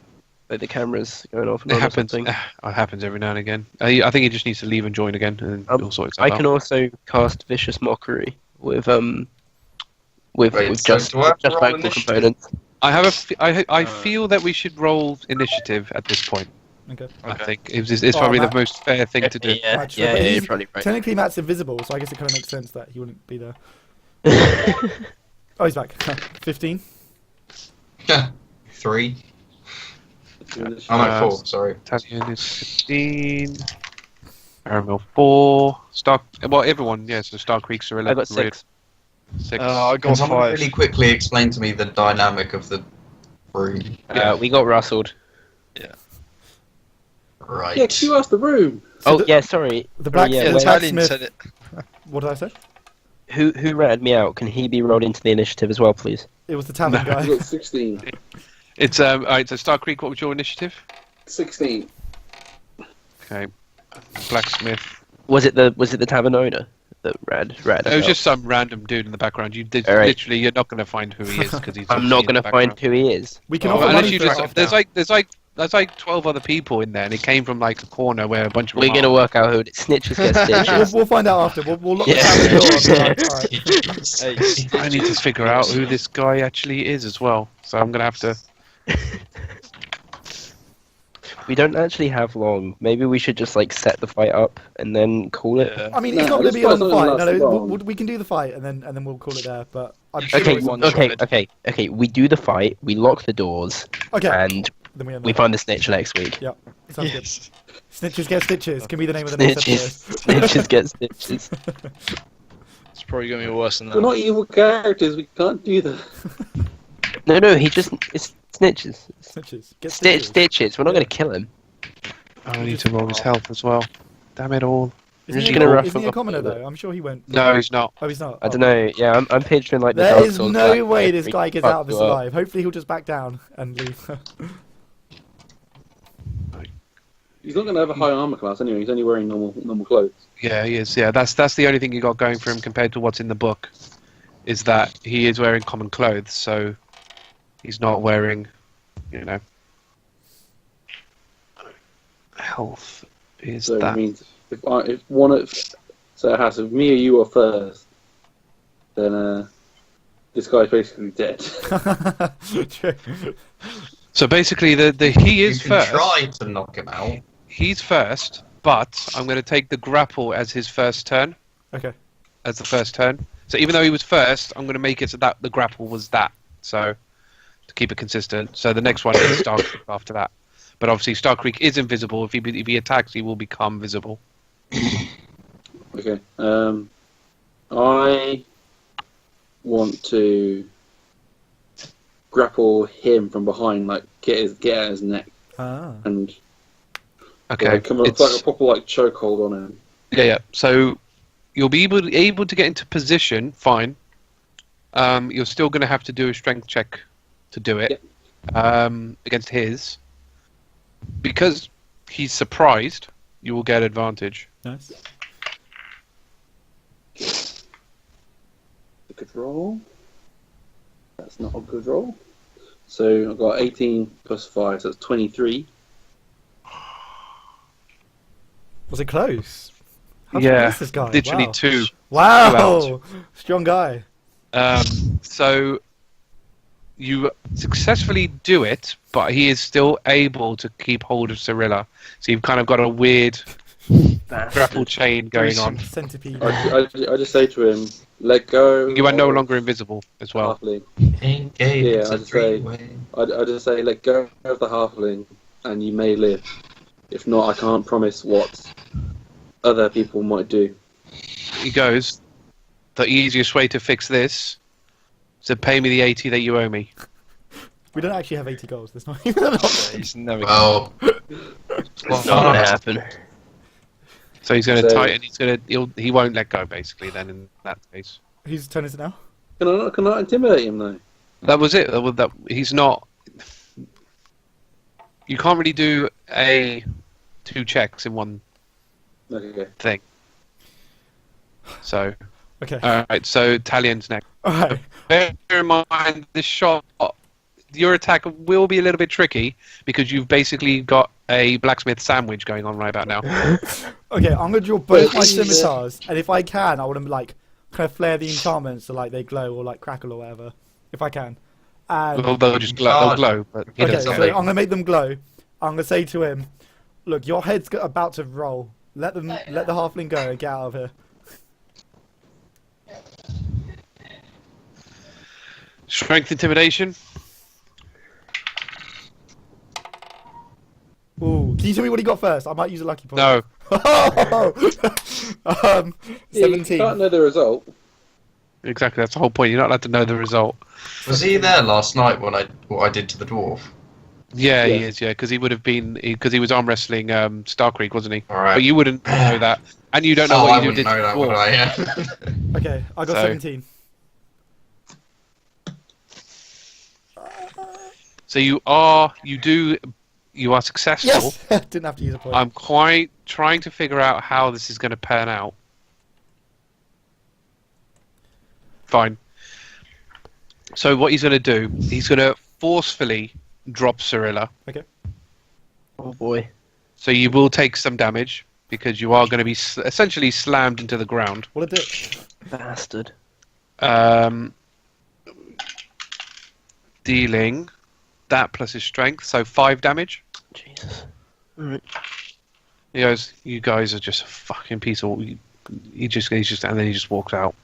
Like the camera's going off and on It or happens. something. It happens every now and again. I think he just needs to leave and join again, and it'll sort itself I out. can also cast Vicious Mockery with Wait, so just do I have to roll vocal initiative? components. I feel that we should roll initiative at this point. Okay. I think it's Oh, probably the Matt. most fair thing to do. Yeah, Actually, yeah, but yeah, he's- you're probably right. Technically, Matt's invisible, so I guess it kind of makes sense that he wouldn't be there. Oh, he's back. 15. Yeah. 3. I'm at 4, sorry. Talion is 15. Aramil 4. Everyone, yeah, so Starkriek, Cirilla, I got Druid, 6. 6. I Can got someone 5. really quickly explain to me the dynamic of the room? We got rustled. Right. yeah, 'cause you asked the room. So Oh the- yeah, sorry. The Sorry, blacksmith. Yeah, wait. Talion blacksmith. said it. What did I say? Who ratted me out? Can he be rolled into the initiative as well, please? It was the Talion No. guy. You got 16. It's alright, so Starkriek, what was your initiative? 16. Okay. Blacksmith. Was it the tavern owner that ratted It was out? just some random dude in the background. Alright. Literally, you're not going to find who he is because he's. I'm not going to find who he is. We can Oh, offer unless money you for it just off there's like 12 other people in there, and it came from like a corner where a bunch of We're them gonna are. work out who snitches get now. stitches. We'll find out after. We'll lock Yeah. the tavern door. Alright. Hey, I need to figure out who this guy actually is as well. So I'm gonna have to. We don't actually have long. Maybe we should just like set the fight up and then call it. yeah. I mean, No, it's not going to this be a long fight's fight. not No, gonna no, last we can do the fight and then we'll call it there. But I'm sure Okay, it's- one okay, shot. okay. We do the fight. We lock the doors, Okay. and Then we end we that. find the snitch next week. Yeah. Sounds Yes. good. Snitches get stitches. Can be the name of the next Snitches, episode. snitches get stitches. It's probably gonna be worse than We're that. not evil characters. We can't do that. No, it's snitches. Snitches. Get stitches. Stitches. We're not gonna kill him. I need to roll his health as well. Damn it all. Isn't just he, gonna a, rough isn't he him a up commoner a bit. though? I'm sure he went. No, he's not. Oh, he's not. I don't know. Yeah, I'm picturing like the There Dark is Souls no black way knight this where guy he gets out of fucks this you up. alive. Hopefully he'll just back down and leave. He's not going to have a high armor class anyway. He's only wearing normal clothes. Yeah, he is. Yeah, that's the only thing you got going for him compared to what's in the book, is that he is wearing common clothes, so he's not wearing, health is So that. it means if one of Haiss, if me or you are first, then this guy's basically dead. True. So basically, he You is can first. try to knock him out. He's first, but I'm going to take the grapple as his first turn. Okay. As the first turn. So even though he was first, I'm going to make it so that the grapple was that. So to keep it consistent. So the next one is Starkriek after that. But obviously Starkriek is invisible. If he attacks, he will become visible. Okay. I want to grapple him from behind, like get at his neck, Ah. and Okay. come up like a proper chokehold on him. Yeah. So you'll be able to get into position. Fine. You're still going to have to do a strength check to do it. Against his. Because he's surprised, you will get advantage. Nice. A good roll. That's not a good roll. So I've got 18 plus 5, so that's 23. Was it close? How did I Yeah, miss this guy? literally Wow. two. Wow, strong guy. So you successfully do it, but he is still able to keep hold of Cirilla. So you've kind of got a weird grapple chain going on. Centipede. I just say to him, let go. You are no of longer invisible as well. Halfling. Engage. Yeah, It's a I'd say- three-way. I just say, let go of the halfling, and you may live. If not, I can't promise what other people might do. He goes, the easiest way to fix this is to pay me the 80 that you owe me. We don't actually have 80 goals. There's not even an option. He's never. Well, It's not gonna happen. So he's going to So- tighten. He won't let go basically. Then in that case, Whose turn is it now? Can I intimidate him though? that was it. He's not. You can't really do two checks in one Okay. thing. So, Okay. alright, so Talion's next. Alright. Bear in mind, this shot, your attack will be a little bit tricky because you've basically got a blacksmith sandwich going on right about now. Okay, I'm gonna draw both my Wait, scimitars, and if I can, I want to like kind of flare the enchantments so like they glow or like crackle or whatever, if I can. And Well, they'll just glow, they'll glow, but he okay, doesn't so say. I'm gonna make them glow. I'm gonna say to him, "Look, your head's about to roll. Let the halfling go and get out of here." Strength intimidation. Ooh, can you tell me what he got first? I might use a lucky point. No. 17. You can't know the result. Exactly, that's the whole point. You're not allowed to know the result. was he there last night when what I did to the dwarf? Yeah, he Yeah. is. Yeah, because he would have been because he was arm wrestling Starkriek, wasn't he? All right. But you wouldn't know that, and you don't know Oh, I what you wouldn't did know that, would before. I? Yeah. Okay, I got So- 17. So you are successful. Yes! Didn't have to use a point. I'm quite trying to figure out how this is going to pan out. Fine. So what he's going to do, he's going to forcefully drop Cirilla. Oh boy. So you will take some damage because you are going to be essentially slammed into the ground. What a dick. Bastard. Dealing that plus his strength, so 5 damage. Jesus. Alright. He goes, "You guys are just a fucking piece of." He's just, and then he just walks out.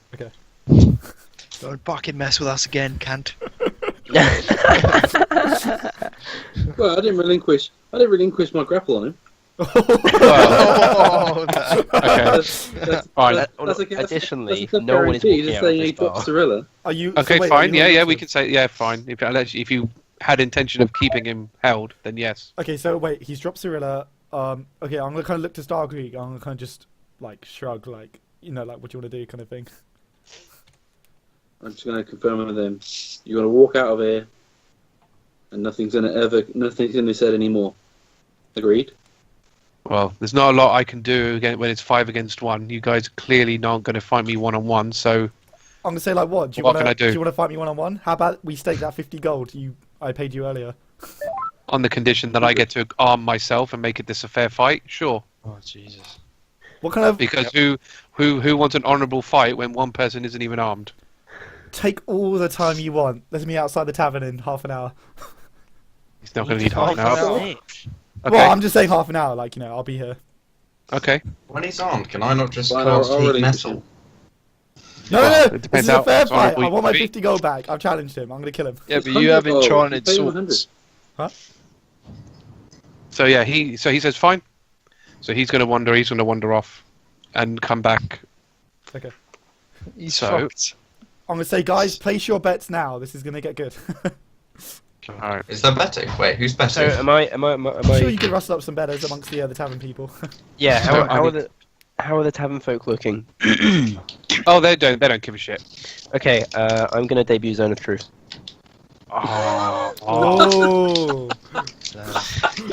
Don't fucking mess with us again, Cant. Well, I didn't relinquish my grapple on him. Oh, no. Okay. That's Fine. Additionally, that's a no one is guarantee. walking Just out of saying this he dropped bar. Cirilla. Are you? Okay, so wait, fine. are you Yeah, on we to- can say fine. If you had intention of keeping him held, then yes. Okay, so wait, he's dropped Cirilla. Okay, I'm gonna kind of look to Starkriek. I'm gonna kind of just like shrug, like like what you want to do, kind of thing. I'm just going to confirm with him. You're going to walk out of here, and nothing's going to be said anymore. Agreed? Well, there's not a lot I can do when it's 5 against 1. You guys are clearly not going to fight me one-on-one, so I'm gonna say like what? What can I do? Do you want to fight me one-on-one? How about we stake that 50 gold I paid you earlier? on the condition that I get to arm myself and make it this a fair fight, sure. Oh, Jesus. What kind of Because who wants an honourable fight when one person isn't even armed? take all the time you want? Let me outside the tavern in half an hour. He's not going to need half an hour. hour. Okay. Well, I'm just saying half an hour. Like I'll be here. Okay. When he's armed, can I not just Well, cast I'll heat relinquish metal? him. No, Well, no, it this depends is a how fair fight. honourable I you want my can be. 50 gold back. I've challenged him. I'm gonna kill him. Yeah, It's but you have 100 gold. enchanted You pay him 100. swords. So yeah, he says fine. So he's going to wander off, and come back. Okay. He's So- fucked. I'm gonna say, guys, place your bets now. This is gonna get good. All right. Is there betting? Wait, who's So betting? am I? I'm sure you could rustle up some betters amongst the tavern people. Yeah. So, How are the tavern folk looking? Oh, they don't give a shit. Okay. I'm gonna debut Zone of Truth. Oh. Oh.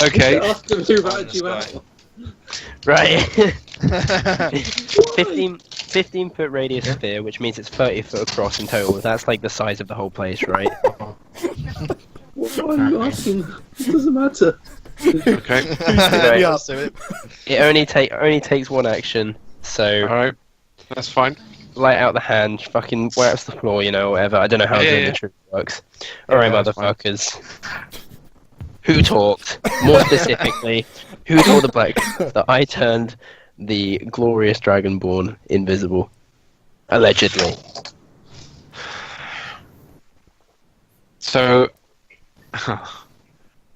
Okay. Ask him who ratted you Honest out. Right. Why? 15 foot radius sphere, which means it's 30 foot across in total. That's like the size of the whole place, right? Why are you asking? It doesn't matter. Okay. me up? Let's do it. It only takes one action, so Alright. That's fine. light out the hand, fucking wipes the floor, you know, whatever. I don't know how Yeah, the yeah. inventory works. Alright, that's fine. motherfuckers. Who talked? More specifically, who told the black that I turned the glorious Dragonborn invisible? Allegedly. So,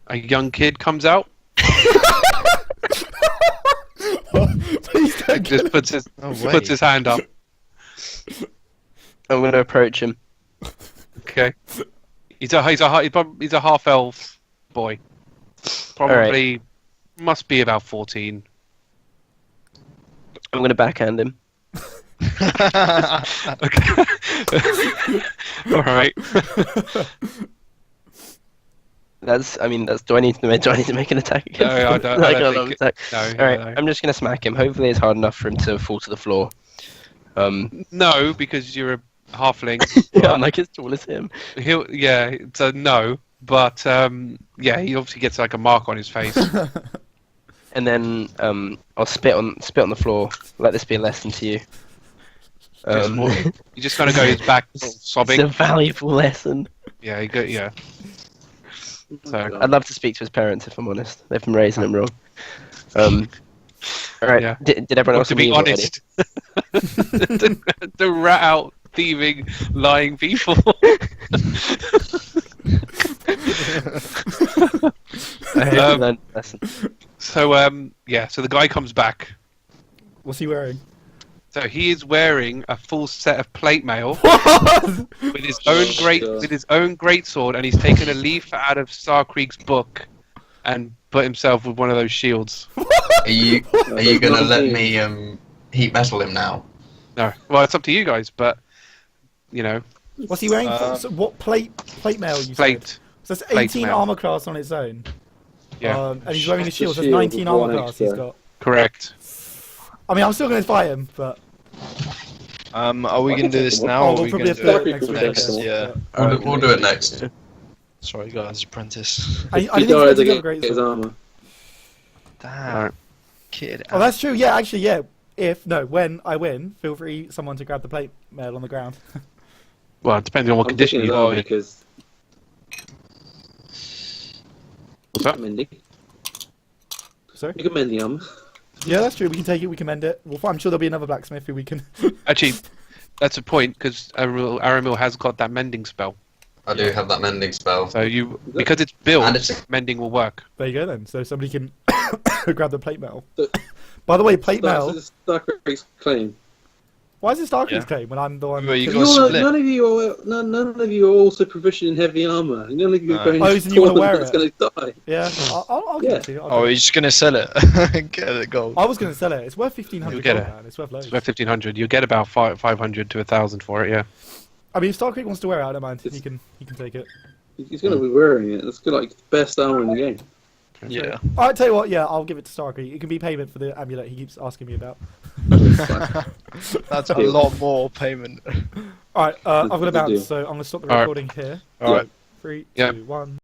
a young kid comes out, Please don't just get puts his Oh, puts his hand up. I'm gonna approach him. Okay. He's a half elf boy. Probably must be about 14. I'm gonna backhand him. Okay. All right. Do I need to make an attack again? No, I don't- I Like don't another think attack? No. Alright, no. I'm just gonna smack him. Hopefully it's hard enough for him to fall to the floor. No, because you're a halfling. I'm like as tall as him. So no, but yeah, he obviously gets like a mark on his face. And then I'll spit on the floor. Let this be a lesson to you. You just kind of go his back It's sobbing. a valuable lesson. Yeah, you go. Yeah. So I'd love to speak to his parents if I'm honest. They've been raising him wrong. Alright, Yeah. did everyone else to be leave already? honest, the rat out thieving, lying people. I hope you learned a lesson. So yeah, so the guy comes back. What's he wearing? So he is wearing a full set of plate mail with his own greatsword, and he's taken a leaf out of Starkriek's book and put himself with one of those shields. Are you gonna let me heat metal him now? No, well, it's up to you guys, but you know, What's he wearing? So what plate mail you said? plate. So that's plate 18 mail. armor class on its own. Yeah, And he's wearing a Just a shield. So that's shield 19 with armor one class he's extra. got. correct. I mean, I'm still going to fight him, but Are we gonna do this now? oh, Or are we'll we probably gonna have do to it do it next Starkriek week. will next? take Yeah. We'll do it next. Sorry, guys, apprentice. I He didn't died expect to him to have a get great his sword. armor. Damn. Alright. Kid. Oh, that's true. Yeah, actually, yeah. When I win, feel free someone to grab the plate mail on the ground. Well, depending on what I'm condition taking you his are armor in. because What's that? mending. Sorry? You can mend the armor. Yeah, that's true. We can take it. We can mend it. Well, I'm sure there'll be another blacksmith who we can. Actually, that's a point because Aramil has got that mending spell. I do have that mending spell. So because it's built, And it's mending will work. There you go then. So somebody can grab the plate mail. So- By the way, plate mail. Starkriek's claim. Why is it Starkriek's Yeah. claim when I'm the one? Well, you Because- got split. None of you are also proficient in heavy armor. None of you No. are going Oh, so you wanna wear that's it? going to die. Yeah, I'll give Yeah. it to you. Oh, you're just gonna sell it. Get it, go. I was going to sell it. It's worth 1,500 You'll get gold, it. man. It's worth loads. It's worth 1,500. You'll get about 500 to 1,000 for it. Yeah. I mean, if Starkriek wants to wear it, I don't mind. It's- He can take it. He's going to be wearing it. That's good, like the best armor in the game. Yeah. Alright, tell you what. Yeah, I'll give it to Starkriek. It can be payment for the amulet he keeps asking me about. That's a lot more payment. Alright, I've got to Good deal. bounce, so I'm going to stop the Alright. recording here. Alright. 3, Yeah. 2, 1.